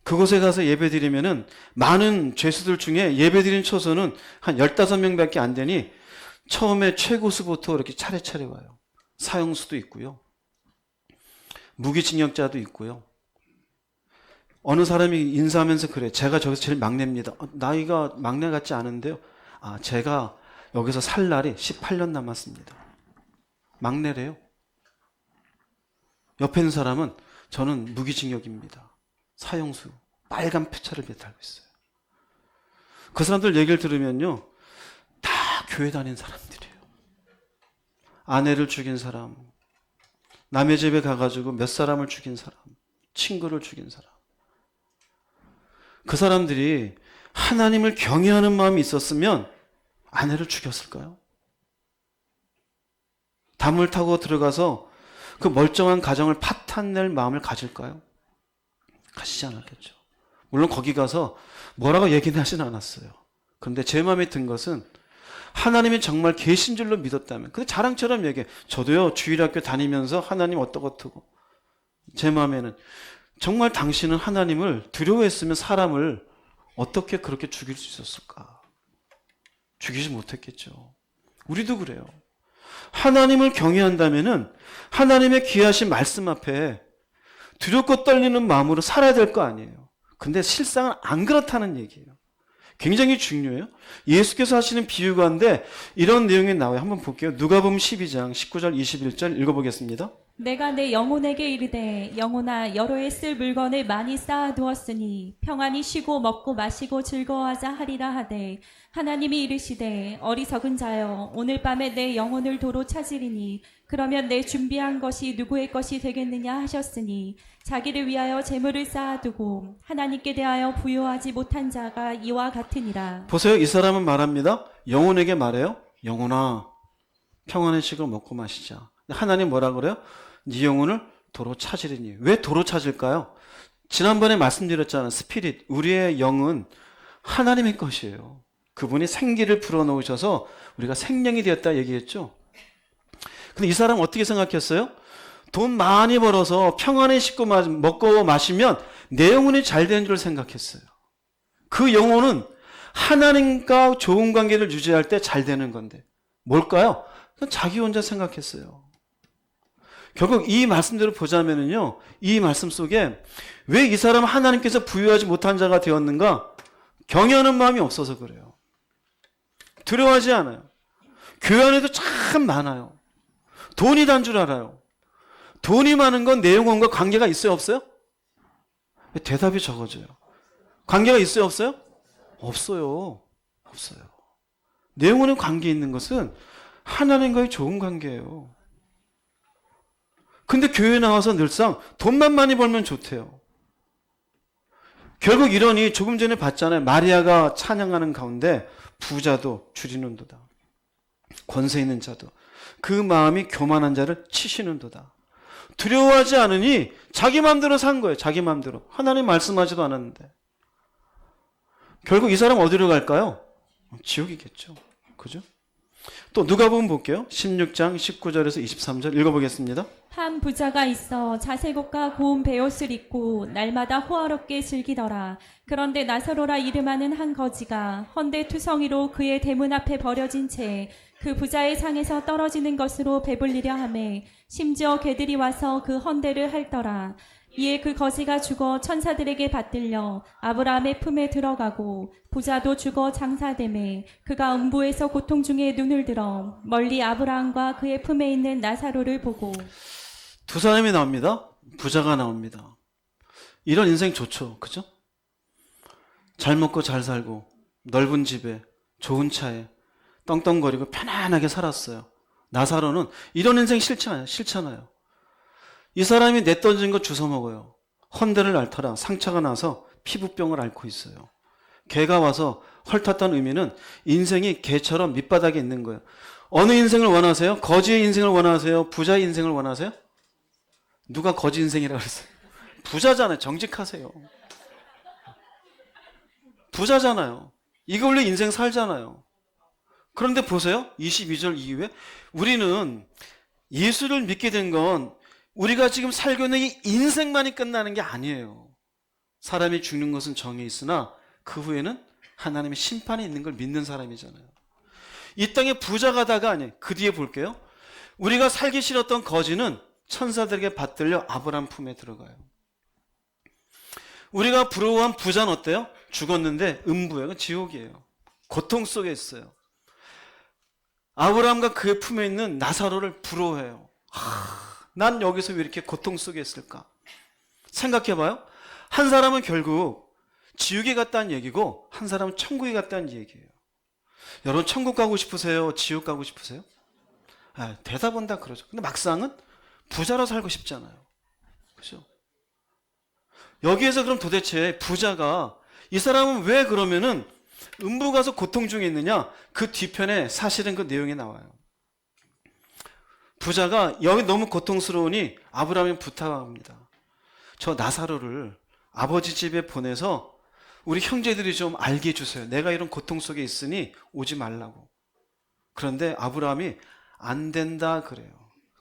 그곳에 가서 예배 드리면은 많은 죄수들 중에 예배 드린 초소는 한 15명밖에 안 되니 처음에 최고수부터 이렇게 차례차례 와요. 사형수도 있고요. 무기징역자도 있고요. 어느 사람이 인사하면서 그래. 제가 저기서 제일 막내입니다. 나이가 막내 같지 않은데요. 제가 여기서 살 날이 18년 남았습니다. 막내래요. 옆에 있는 사람은 저는 무기징역입니다. 사형수. 빨간 표차를 달고 있어요. 그 사람들 얘기를 들으면요. 다 교회 다닌 사람들이에요. 아내를 죽인 사람, 남의 집에 가가지고 몇 사람을 죽인 사람, 친구를 죽인 사람. 그 사람들이 하나님을 경외하는 마음이 있었으면 아내를 죽였을까요? 담을 타고 들어가서 그 멀쩡한 가정을 파탄낼 마음을 가질까요? 가지지 않았겠죠. 물론 거기 가서 뭐라고 얘기는 하진 않았어요. 그런데 제 마음에 든 것은 하나님이 정말 계신 줄로 믿었다면, 근데 자랑처럼 얘기해. 저도요, 주일학교 다니면서 하나님 어떠고 제 마음에는 정말 당신은 하나님을 두려워했으면 사람을 어떻게 그렇게 죽일 수 있었을까? 죽이지 못했겠죠. 우리도 그래요. 하나님을 경외한다면은 하나님의 귀하신 말씀 앞에 두렵고 떨리는 마음으로 살아야 될 거 아니에요. 근데 실상은 안 그렇다는 얘기예요. 굉장히 중요해요. 예수께서 하시는 비유 가운데 이런 내용이 나와요. 한번 볼게요. 누가복음 12장 19절 21절 읽어보겠습니다. 내가 내 영혼에게 이르되 영혼아 여러 해 쓸 물건을 많이 쌓아두었으니 평안히 쉬고 먹고 마시고 즐거워하자 하리라 하되 하나님이 이르시되 어리석은 자여 오늘 밤에 내 영혼을 도로 찾으리니 그러면 내 준비한 것이 누구의 것이 되겠느냐 하셨으니 자기를 위하여 재물을 쌓아두고 하나님께 대하여 부요하지 못한 자가 이와 같으니라. 보세요. 이 사람은 말합니다. 영혼에게 말해요. 영혼아 평안히 쉬고 먹고 마시자. 하나님 뭐라 그래요? 네 영혼을 도로 찾으리니. 왜 도로 찾을까요? 지난번에 말씀드렸잖아요. 스피릿, 우리의 영은 하나님의 것이에요. 그분이 생기를 불어넣으셔서 우리가 생명이 되었다 얘기했죠. 근데 이 사람은 어떻게 생각했어요? 돈 많이 벌어서 평안히 씻고 먹고 마시면 내 영혼이 잘 되는 줄 생각했어요. 그 영혼은 하나님과 좋은 관계를 유지할 때 잘 되는 건데 뭘까요? 그냥 자기 혼자 생각했어요. 결국 이 말씀대로 보자면은요, 이 말씀 속에 왜 이 사람은 하나님께서 부여하지 못한 자가 되었는가? 경외하는 마음이 없어서 그래요. 두려워하지 않아요. 교회 안에도 참 많아요. 돈이 단 줄 알아요. 돈이 많은 건 내 영혼과 관계가 있어요, 없어요? 대답이 적어져요. 관계가 있어요, 없어요? 없어요. 없어요. 내 영혼의 관계 있는 것은 하나님과의 좋은 관계예요. 근데 교회에 나와서 늘상 돈만 많이 벌면 좋대요. 결국 이러니 조금 전에 봤잖아요. 마리아가 찬양하는 가운데 부자도 줄이는도다. 권세 있는 자도 그 마음이 교만한 자를 치시는도다. 두려워하지 않으니 자기 마음대로 산 거예요. 자기 마음대로. 하나님 말씀하지도 않았는데. 결국 이 사람 어디로 갈까요? 지옥이겠죠. 그죠? 또 누가복음 볼게요. 16장 19절에서 23절 읽어보겠습니다. 한 부자가 있어 자색옷과 고운 베옷을 입고 날마다 호화롭게 즐기더라. 그런데 나사로라 이름하는 한 거지가 헌데 투성이로 그의 대문 앞에 버려진 채 그 부자의 상에서 떨어지는 것으로 배불리려 하매 심지어 개들이 와서 그 헌데를 핥더라. 이에 그 거지가 죽어 천사들에게 받들려 아브라함의 품에 들어가고 부자도 죽어 장사되매 그가 음부에서 고통 중에 눈을 들어 멀리 아브라함과 그의 품에 있는 나사로를 보고. 두 사람이 나옵니다. 부자가 나옵니다. 이런 인생 좋죠. 그죠? 잘 먹고 잘 살고 넓은 집에 좋은 차에 떵떵거리고 편안하게 살았어요. 나사로는 이런 인생 싫잖아요. 이 사람이 내던진 거 주워 먹어요. 헌데를 앓더라. 상처가 나서 피부병을 앓고 있어요. 개가 와서 헐탔던 의미는 인생이 개처럼 밑바닥에 있는 거예요. 어느 인생을 원하세요? 거지의 인생을 원하세요? 부자의 인생을 원하세요? 누가 거지 인생이라고 그랬어요? 부자잖아요. 정직하세요. 부자잖아요. 이걸로 인생 살잖아요. 그런데 보세요. 22절 이후에 우리는 예수를 믿게 된 건 우리가 지금 살고 있는 이 인생만이 끝나는 게 아니에요. 사람이 죽는 것은 정해 있으나 그 후에는 하나님의 심판이 있는 걸 믿는 사람이잖아요. 이 땅에 부자가 다가 아니에요. 그 뒤에 볼게요. 우리가 살기 싫었던 거지는 천사들에게 받들려 아브라함 품에 들어가요. 우리가 부러워한 부자는 어때요? 죽었는데 음부예요. 지옥이에요. 고통 속에 있어요. 아브라함과 그의 품에 있는 나사로를 부러워해요. 난 여기서 왜 이렇게 고통 속에 있을까? 생각해봐요. 한 사람은 결국 지옥에 갔다는 얘기고 한 사람은 천국에 갔다는 얘기예요. 여러분 천국 가고 싶으세요? 지옥 가고 싶으세요? 대답은 다 그러죠. 근데 막상은 부자로 살고 싶잖아요. 그죠? 여기에서 그럼 도대체 부자가 이 사람은 왜 그러면은 음부 가서 고통 중에 있느냐? 그 뒤편에 사실은 그 내용이 나와요. 부자가 여기 너무 고통스러우니 아브라함이 부탁합니다. 저 나사로를 아버지 집에 보내서 우리 형제들이 좀 알게 해주세요. 내가 이런 고통 속에 있으니 오지 말라고. 그런데 아브라함이 안 된다 그래요.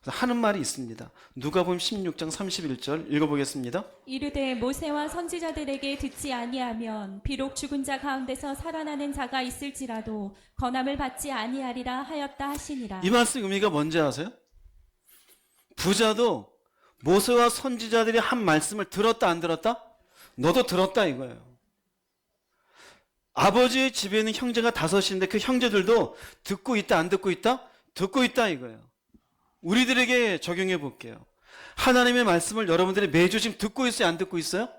그래서 하는 말이 있습니다. 누가복음 16장 31절 읽어보겠습니다. 이르되 모세와 선지자들에게 듣지 아니하면 비록 죽은 자 가운데서 살아나는 자가 있을지라도 권함을 받지 아니하리라 하였다 하시니라. 이 말씀 의미가 뭔지 아세요? 부자도 모세와 선지자들이 한 말씀을 들었다 안 들었다? 너도 들었다 이거예요. 아버지의 집에 있는 형제가 5인데 그 형제들도 듣고 있다 안 듣고 있다? 듣고 있다 이거예요. 우리들에게 적용해 볼게요. 하나님의 말씀을 여러분들이 매주 지금 듣고 있어요? 안 듣고 있어요?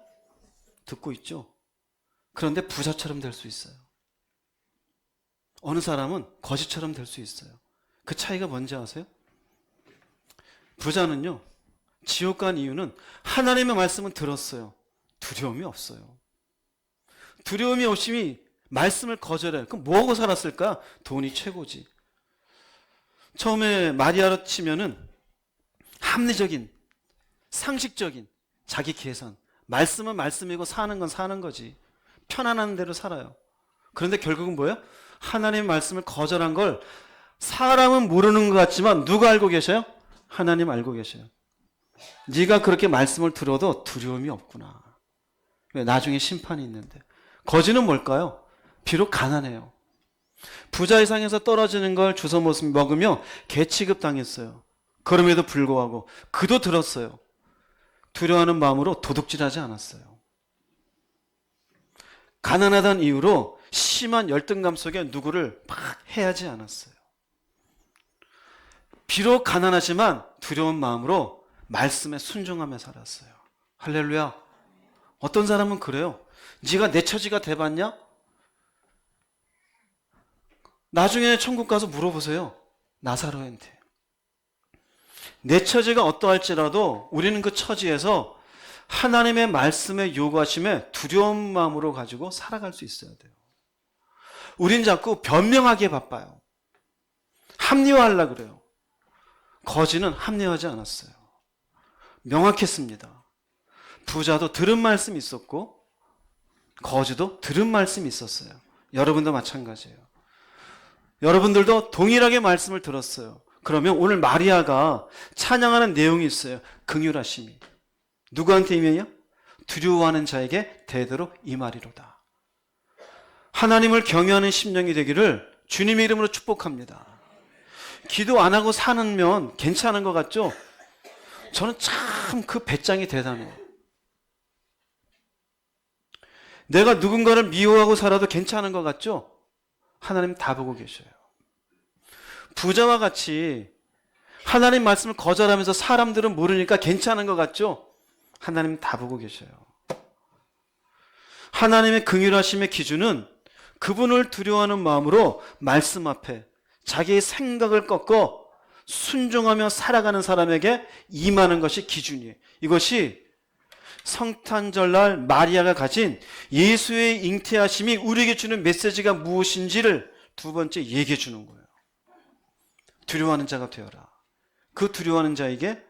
듣고 있죠. 그런데 부자처럼 될 수 있어요. 어느 사람은 거지처럼 될 수 있어요. 그 차이가 뭔지 아세요? 부자는요, 지옥 간 이유는 하나님의 말씀은 들었어요. 두려움이 없어요. 두려움이 없이 말씀을 거절해요. 그럼 뭐하고 살았을까? 돈이 최고지. 처음에 마리아로 치면은 합리적인, 상식적인 자기 계산. 말씀은 말씀이고 사는 건 사는 거지. 편안한 대로 살아요. 그런데 결국은 뭐예요? 하나님의 말씀을 거절한 걸 사람은 모르는 것 같지만 누가 알고 계셔요? 하나님 알고 계셔요. 네가 그렇게 말씀을 들어도 두려움이 없구나. 왜? 나중에 심판이 있는데. 거지는 뭘까요? 비록 가난해요. 부자의 상에서 떨어지는 걸 주워 먹으며 개 취급 당했어요. 그럼에도 불구하고 그도 들었어요. 두려워하는 마음으로 도둑질하지 않았어요. 가난하다는 이유로 심한 열등감 속에 누구를 막 해하지 않았어요. 비록 가난하지만 두려운 마음으로 말씀에 순종하며 살았어요. 할렐루야. 어떤 사람은 그래요. 네가 내 처지가 돼봤냐? 나중에 천국 가서 물어보세요. 나사로한테. 내 처지가 어떠할지라도 우리는 그 처지에서 하나님의 말씀에 요구하심에 두려운 마음으로 가지고 살아갈 수 있어야 돼요. 우린 자꾸 변명하기에 바빠요. 합리화하려고 그래요. 거지는 합리화하지 않았어요. 명확했습니다. 부자도 들은 말씀이 있었고 거지도 들은 말씀이 있었어요. 여러분도 마찬가지예요. 여러분들도 동일하게 말씀을 들었어요. 그러면 오늘 마리아가 찬양하는 내용이 있어요. 긍휼하심이. 누구한테 임해요? 두려워하는 자에게 대대로 임하리로다. 하나님을 경외하는 심령이 되기를 주님의 이름으로 축복합니다. 기도 안 하고 사는 괜찮은 것 같죠? 저는 참 그 배짱이 대단해요. 내가 누군가를 미워하고 살아도 괜찮은 것 같죠? 하나님 다 보고 계셔요. 부자와 같이 하나님 말씀을 거절하면서 사람들은 모르니까 괜찮은 것 같죠? 하나님 다 보고 계셔요. 하나님의 긍휼하심의 기준은 그분을 두려워하는 마음으로 말씀 앞에 자기의 생각을 꺾어 순종하며 살아가는 사람에게 임하는 것이 기준이에요. 이것이 성탄절날 마리아가 가진 예수의 잉태하심이 우리에게 주는 메시지가 무엇인지를 두 번째 얘기해 주는 거예요. 두려워하는 자가 되어라. 그 두려워하는 자에게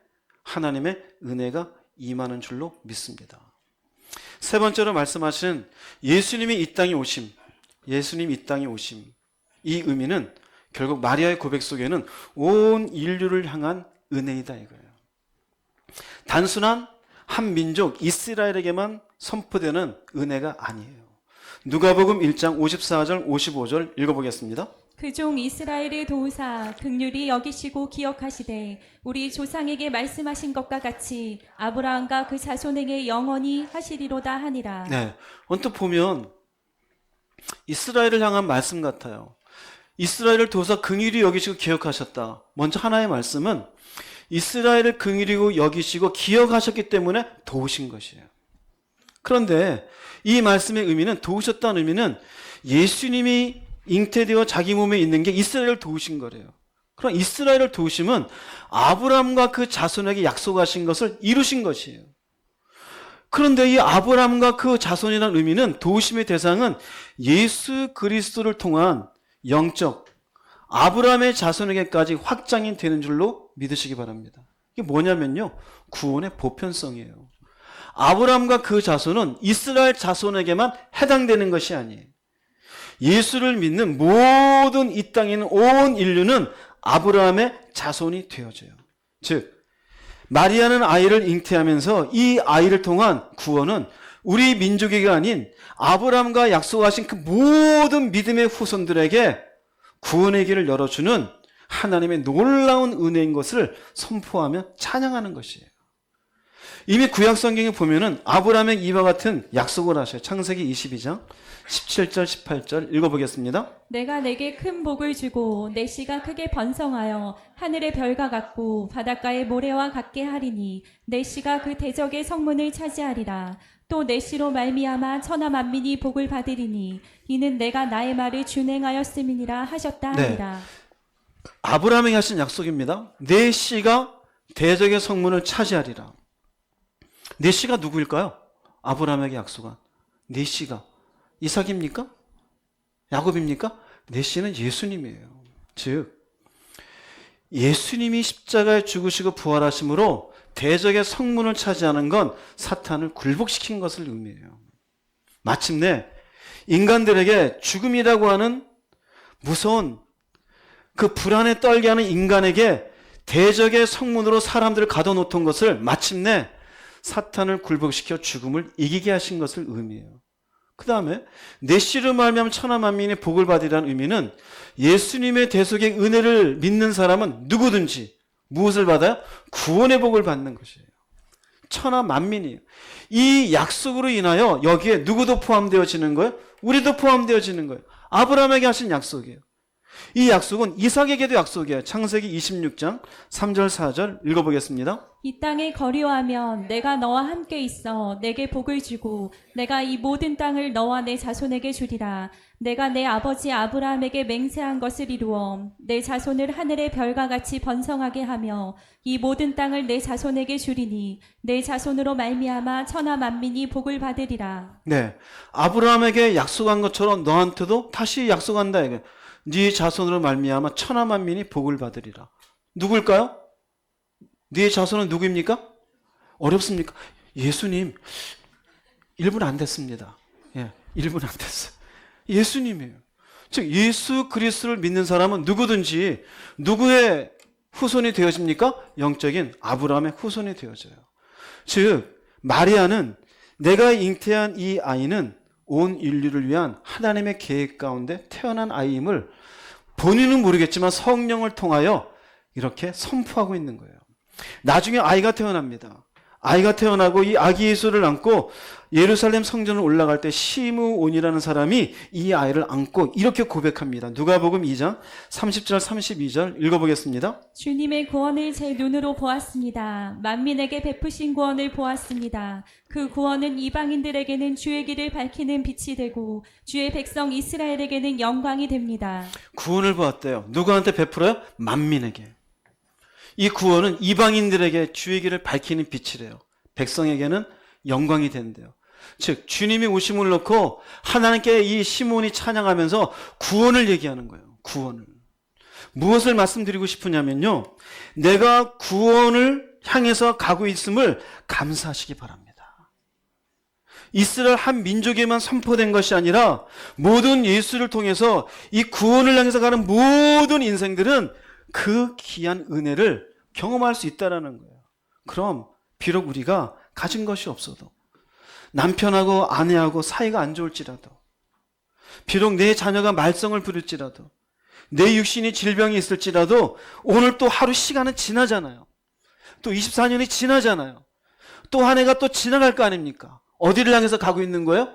하나님의 은혜가 임하는 줄로 믿습니다. 세 번째로 말씀하신 예수님이 이 땅에 오심, 예수님이 이 땅에 오심. 이 의미는 결국 마리아의 고백 속에는 온 인류를 향한 은혜이다 이거예요. 단순한 한 민족 이스라엘에게만 선포되는 은혜가 아니에요. 누가복음 1장 54절 55절 읽어보겠습니다. 그 종 이스라엘을 도우사 긍휼히 여기시고 기억하시되 우리 조상에게 말씀하신 것과 같이 아브라함과 그 자손에게 영원히 하시리로다 하니라. 네, 언뜻 보면 이스라엘을 향한 말씀 같아요. 이스라엘을 도우사 긍휼히 여기시고 기억하셨다. 먼저 하나의 말씀은 이스라엘을 긍휼히 여기시고 기억하셨기 때문에 도우신 것이에요. 그런데 이 말씀의 의미는, 도우셨다는 의미는 예수님이 잉태되어 자기 몸에 있는 게 이스라엘을 도우신 거래요. 그럼 이스라엘을 도우심은 아브라함과 그 자손에게 약속하신 것을 이루신 것이에요. 그런데 이 아브라함과 그 자손이라는 의미는, 도우심의 대상은 예수 그리스도를 통한 영적 아브라함의 자손에게까지 확장이 되는 줄로 믿으시기 바랍니다. 이게 뭐냐면요, 구원의 보편성이에요. 아브라함과 그 자손은 이스라엘 자손에게만 해당되는 것이 아니에요. 예수를 믿는 모든 이 땅에 있는 온 인류는 아브라함의 자손이 되어져요. 즉 마리아는 아이를 잉태하면서 이 아이를 통한 구원은 우리 민족에게 아닌 아브라함과 약속하신 그 모든 믿음의 후손들에게 구원의 길을 열어주는 하나님의 놀라운 은혜인 것을 선포하며 찬양하는 것이에요. 이미 구약 성경에 보면은 아브라함의 이와 같은 약속을 하셔요. 창세기 22장 17절 18절 읽어보겠습니다. 내가 내게 큰 복을 주고 내 씨가 크게 번성하여 하늘의 별과 같고 바닷가의 모래와 같게 하리니 내 씨가 그 대적의 성문을 차지하리라. 또 내 씨로 말미암아 천하 만민이 복을 받으리니 이는 내가 나의 말을 준행하였음이니라 하셨다 하니라. 아브라함에게 하신 약속입니다. 내 씨가 대적의 성문을 차지하리라. 내 씨가 누구일까요? 아브라함에게 약속한 내 씨가 이삭입니까? 야곱입니까? 내 씨는 예수님이에요. 즉 예수님이 십자가에 죽으시고 부활하심으로 대적의 성문을 차지하는 건 사탄을 굴복시킨 것을 의미해요. 마침내 인간들에게 죽음이라고 하는 무서운 그 불안에 떨게 하는 인간에게 대적의 성문으로 사람들을 가둬놓던 것을 마침내 사탄을 굴복시켜 죽음을 이기게 하신 것을 의미해요. 그 다음에 내 씨로 말미암아 천하 만민이 복을 받으리라는 의미는 예수님의 대속의 은혜를 믿는 사람은 누구든지 무엇을 받아요? 구원의 복을 받는 것이에요. 천하 만민이에요. 이 약속으로 인하여 여기에 누구도 포함되어지는 거예요? 우리도 포함되어지는 거예요. 아브라함에게 하신 약속이에요. 이 약속은 이삭에게도 약속이에요. 창세기 26장 3절 4절 읽어보겠습니다. 이 땅에 거류하면 내가 너와 함께 있어 내게 복을 주고 내가 이 모든 땅을 너와 내 자손에게 주리라. 내가 내 아버지 아브라함에게 맹세한 것을 이루어 내 자손을 하늘의 별과 같이 번성하게 하며 이 모든 땅을 내 자손에게 주리니 내 자손으로 말미암아 천하 만민이 복을 받으리라. 네, 아브라함에게 약속한 것처럼 너한테도 다시 약속한다 이거예요. 네 자손으로 말미암아 천하 만민이 복을 받으리라. 누굴까요? 네 자손은 누구입니까? 어렵습니까? 예수님 1분 안 됐습니다. 예, 1분 안 됐어요. 예수님이에요. 즉 예수 그리스도를 믿는 사람은 누구든지 누구의 후손이 되어집니까? 영적인 아브라함의 후손이 되어져요. 즉 마리아는 내가 잉태한 이 아이는 온 인류를 위한 하나님의 계획 가운데 태어난 아이임을 본인은 모르겠지만 성령을 통하여 이렇게 선포하고 있는 거예요. 나중에 아이가 태어납니다. 아이가 태어나고 이 아기 예수를 안고 예루살렘 성전을 올라갈 때 시므온이라는 사람이 이 아이를 안고 이렇게 고백합니다. 누가복음 2장 30절 32절 읽어보겠습니다. 주님의 구원을 제 눈으로 보았습니다. 만민에게 베푸신 구원을 보았습니다. 그 구원은 이방인들에게는 주의 길을 밝히는 빛이 되고 주의 백성 이스라엘에게는 영광이 됩니다. 구원을 보았대요. 누구한테 베풀어요? 만민에게. 이 구원은 이방인들에게 주의 길을 밝히는 빛이래요. 백성에게는 영광이 된대요. 즉 주님이 오심을 놓고 하나님께 이 시몬이 찬양하면서 구원을 얘기하는 거예요. 구원을. 무엇을 말씀드리고 싶으냐면요, 내가 구원을 향해서 가고 있음을 감사하시기 바랍니다. 이스라엘 한 민족에만 선포된 것이 아니라 모든 예수를 통해서 이 구원을 향해서 가는 모든 인생들은 그 귀한 은혜를 경험할 수 있다는 거예요. 그럼 비록 우리가 가진 것이 없어도, 남편하고 아내하고 사이가 안 좋을지라도, 비록 내 자녀가 말썽을 부릴지라도, 내 육신이 질병이 있을지라도 오늘 또 하루 시간은 지나잖아요. 또 24년이 지나잖아요. 또 한 해가 또 지나갈 거 아닙니까? 어디를 향해서 가고 있는 거예요?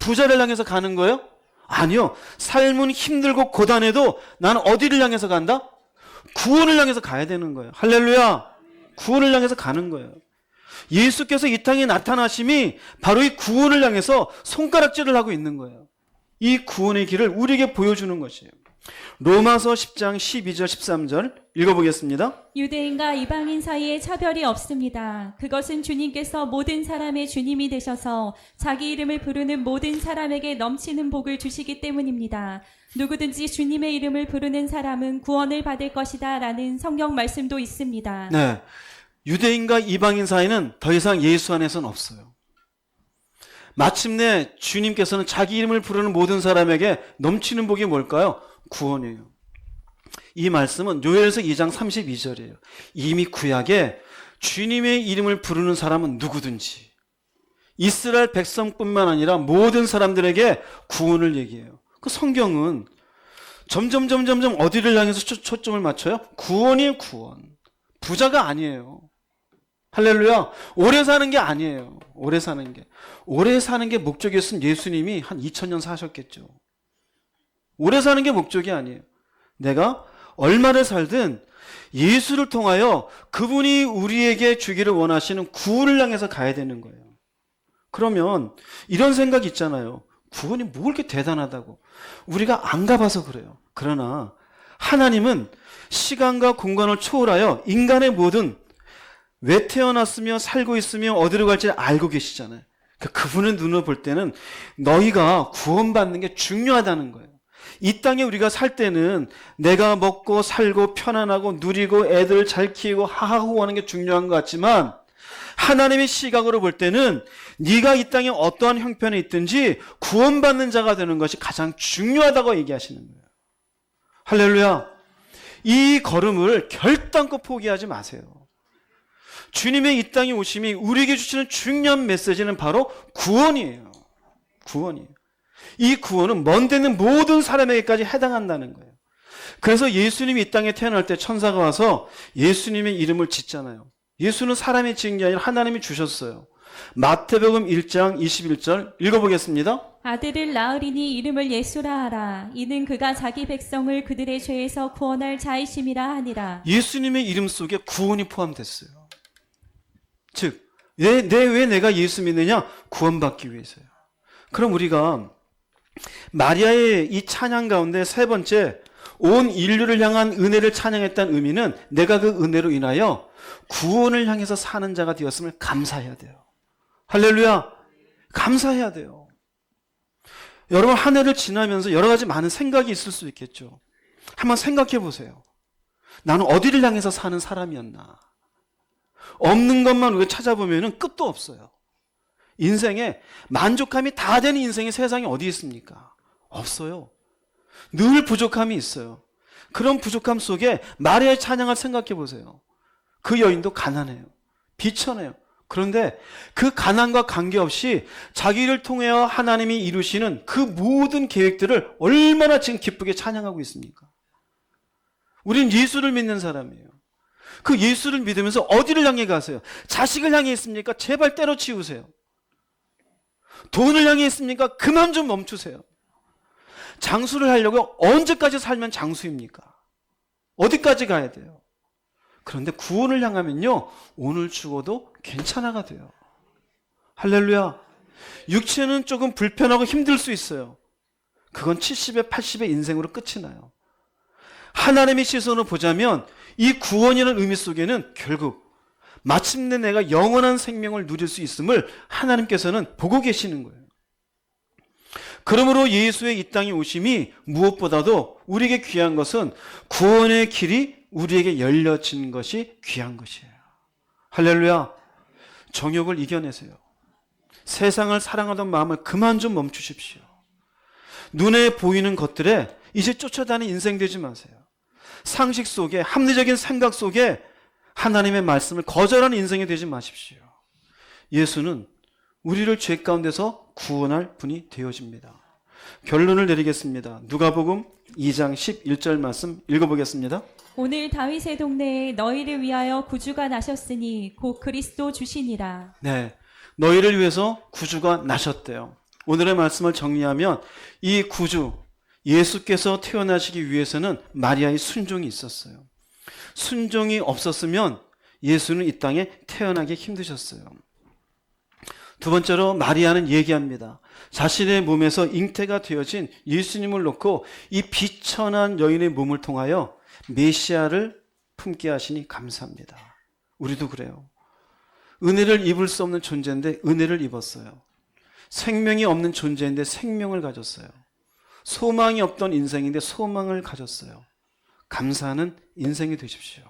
부자를 향해서 가는 거예요? 아니요. 삶은 힘들고 고단해도 나는 어디를 향해서 간다? 구원을 향해서 가야 되는 거예요. 할렐루야. 구원을 향해서 가는 거예요. 예수께서 이 땅에 나타나심이 바로 이 구원을 향해서 손가락질을 하고 있는 거예요. 이 구원의 길을 우리에게 보여주는 것이에요. 로마서 10장 12절 13절 읽어보겠습니다. 유대인과 이방인 사이에 차별이 없습니다. 그것은 주님께서 모든 사람의 주님이 되셔서 자기 이름을 부르는 모든 사람에게 넘치는 복을 주시기 때문입니다. 누구든지 주님의 이름을 부르는 사람은 구원을 받을 것이다 라는 성경 말씀도 있습니다. 네, 유대인과 이방인 사이는 더 이상 예수 안에서는 없어요. 마침내 주님께서는 자기 이름을 부르는 모든 사람에게 넘치는 복이 뭘까요? 구원이에요. 이 말씀은 요엘서 2장 32절이에요. 이미 구약에 주님의 이름을 부르는 사람은 누구든지, 이스라엘 백성뿐만 아니라 모든 사람들에게 구원을 얘기해요. 그 성경은 점점 어디를 향해서 초점을 맞춰요? 구원이에요, 구원. 부자가 아니에요. 할렐루야. 오래 사는 게 아니에요. 오래 사는 게 목적이었으면 예수님이 한 2000년 사셨겠죠. 오래 사는 게 목적이 아니에요. 내가 얼마를 살든 예수를 통하여 그분이 우리에게 주기를 원하시는 구원을 향해서 가야 되는 거예요. 그러면 이런 생각이 있잖아요. 구원이 뭐 그렇게 대단하다고. 우리가 안 가봐서 그래요. 그러나 하나님은 시간과 공간을 초월하여 인간의 모든 왜 태어났으며 살고 있으며 어디로 갈지 알고 계시잖아요. 그분의 눈을 볼 때는 너희가 구원받는 게 중요하다는 거예요. 이 땅에 우리가 살 때는 내가 먹고 살고 편안하고 누리고 애들 잘 키우고 하하호 하는 게 중요한 것 같지만 하나님의 시각으로 볼 때는 네가 이 땅에 어떠한 형편에 있든지 구원받는 자가 되는 것이 가장 중요하다고 얘기하시는 거예요. 할렐루야. 이 걸음을 결단코 포기하지 마세요. 주님의 이 땅에 오심이 우리에게 주시는 중요한 메시지는 바로 구원이에요. 구원이에요. 이 구원은 먼 데는 모든 사람에게까지 해당한다는 거예요. 그래서 예수님이 이 땅에 태어날 때 천사가 와서 예수님의 이름을 짓잖아요. 예수는 사람이 지은 게 아니라 하나님이 주셨어요. 마태복음 1장 21절 읽어보겠습니다. 아들을 낳으리니 이름을 예수라 하라. 이는 그가 자기 백성을 그들의 죄에서 구원할 자이심이라 하니라. 예수님의 이름 속에 구원이 포함됐어요. 즉, 왜 내가 예수 믿느냐? 구원받기 위해서요. 그럼 우리가 마리아의 이 찬양 가운데 세 번째, 온 인류를 향한 은혜를 찬양했다는 의미는 내가 그 은혜로 인하여 구원을 향해서 사는 자가 되었음을 감사해야 돼요. 할렐루야. 감사해야 돼요. 여러분, 한 해를 지나면서 여러 가지 많은 생각이 있을 수 있겠죠. 한번 생각해 보세요. 나는 어디를 향해서 사는 사람이었나? 없는 것만 우리가 찾아보면 끝도 없어요. 인생에 만족함이 다 되는 인생이 세상에 어디 있습니까? 없어요. 늘 부족함이 있어요. 그런 부족함 속에 마리아의 찬양을 생각해 보세요. 그 여인도 가난해요. 비천해요. 그런데 그 가난과 관계없이 자기를 통하여 하나님이 이루시는 그 모든 계획들을 얼마나 지금 기쁘게 찬양하고 있습니까? 우리는 예수를 믿는 사람이에요. 그 예수를 믿으면서 어디를 향해 가세요? 자식을 향해 있습니까? 제발 때려치우세요. 돈을 향해 있습니까? 그만 좀 멈추세요. 장수를 하려고 언제까지 살면 장수입니까? 어디까지 가야 돼요? 그런데 구원을 향하면요, 오늘 죽어도 괜찮아가 돼요. 할렐루야. 육체는 조금 불편하고 힘들 수 있어요. 그건 70에 80의 인생으로 끝이 나요. 하나님의 시선으로 보자면 이 구원이라는 의미 속에는 결국 마침내 내가 영원한 생명을 누릴 수 있음을 하나님께서는 보고 계시는 거예요. 그러므로 예수의 이 땅에 오심이 무엇보다도 우리에게 귀한 것은 구원의 길이 우리에게 열려진 것이 귀한 것이에요. 할렐루야. 정욕을 이겨내세요. 세상을 사랑하던 마음을 그만 좀 멈추십시오. 눈에 보이는 것들에 이제 쫓아다니는 인생 되지 마세요. 상식 속에, 합리적인 생각 속에 하나님의 말씀을 거절하는 인생이 되지 마십시오. 예수는 우리를 죄 가운데서 구원할 분이 되어집니다. 결론을 내리겠습니다. 누가복음 2장 11절 말씀 읽어보겠습니다. 오늘 다윗의 동네에 너희를 위하여 구주가 나셨으니 곧 그리스도 주시니라. 네, 너희를 위해서 구주가 나셨대요. 오늘의 말씀을 정리하면 이 구주, 예수께서 태어나시기 위해서는 마리아의 순종이 있었어요. 순종이 없었으면 예수는 이 땅에 태어나기 힘드셨어요. 두 번째로 마리아는 얘기합니다. 자신의 몸에서 잉태가 되어진 예수님을 놓고 이 비천한 여인의 몸을 통하여 메시아를 품게 하시니 감사합니다. 우리도 그래요. 은혜를 입을 수 없는 존재인데 은혜를 입었어요. 생명이 없는 존재인데 생명을 가졌어요. 소망이 없던 인생인데 소망을 가졌어요. 감사하는 인생이 되십시오.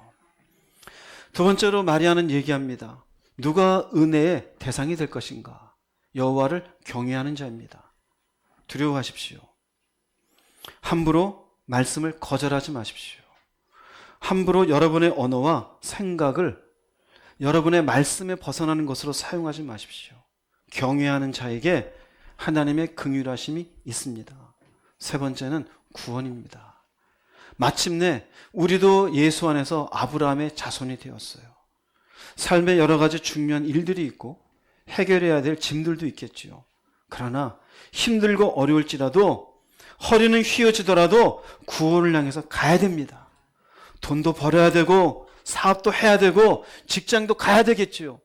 두 번째로 마리아는 얘기합니다. 누가 은혜의 대상이 될 것인가? 여호와를 경외하는 자입니다. 두려워하십시오. 함부로 말씀을 거절하지 마십시오. 함부로 여러분의 언어와 생각을 여러분의 말씀에 벗어나는 것으로 사용하지 마십시오. 경외하는 자에게 하나님의 긍휼하심이 있습니다. 세 번째는 구원입니다. 마침내 우리도 예수 안에서 아브라함의 자손이 되었어요. 삶에 여러 가지 중요한 일들이 있고 해결해야 될 짐들도 있겠지요. 그러나 힘들고 어려울지라도 허리는 휘어지더라도 구원을 향해서 가야 됩니다. 돈도 벌어야 되고 사업도 해야 되고 직장도 가야 되겠지요.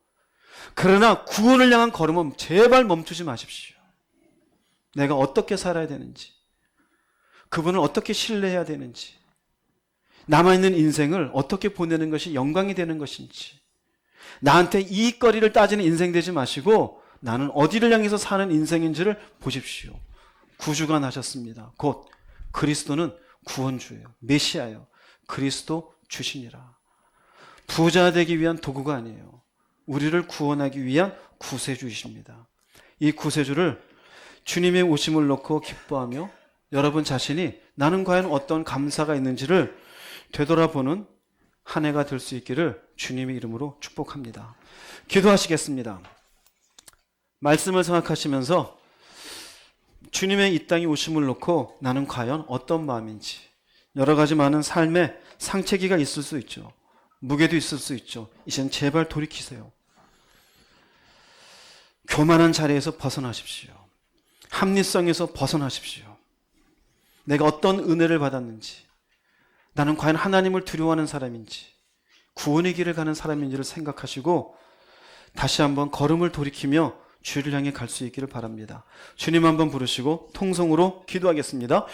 그러나 구원을 향한 걸음은 제발 멈추지 마십시오. 내가 어떻게 살아야 되는지, 그분을 어떻게 신뢰해야 되는지, 남아있는 인생을 어떻게 보내는 것이 영광이 되는 것인지, 나한테 이익거리를 따지는 인생 되지 마시고 나는 어디를 향해서 사는 인생인지를 보십시오. 구주가 나셨습니다. 곧 그리스도는 구원주예요. 메시아예요. 그리스도 주시니라. 부자 되기 위한 도구가 아니에요. 우리를 구원하기 위한 구세주이십니다. 이 구세주를 주님의 오심을 놓고 기뻐하며 여러분 자신이 나는 과연 어떤 감사가 있는지를 되돌아보는 한 해가 될 수 있기를 주님의 이름으로 축복합니다. 기도하시겠습니다. 말씀을 생각하시면서 주님의 이 땅에 오심을 놓고 나는 과연 어떤 마음인지, 여러 가지 많은 삶의 상체기가 있을 수 있죠. 무게도 있을 수 있죠. 이젠 제발 돌이키세요. 교만한 자리에서 벗어나십시오. 합리성에서 벗어나십시오. 내가 어떤 은혜를 받았는지, 나는 과연 하나님을 두려워하는 사람인지, 구원의 길을 가는 사람인지를 생각하시고 다시 한번 걸음을 돌이키며 주를 향해 갈 수 있기를 바랍니다. 주님 한번 부르시고 통성으로 기도하겠습니다.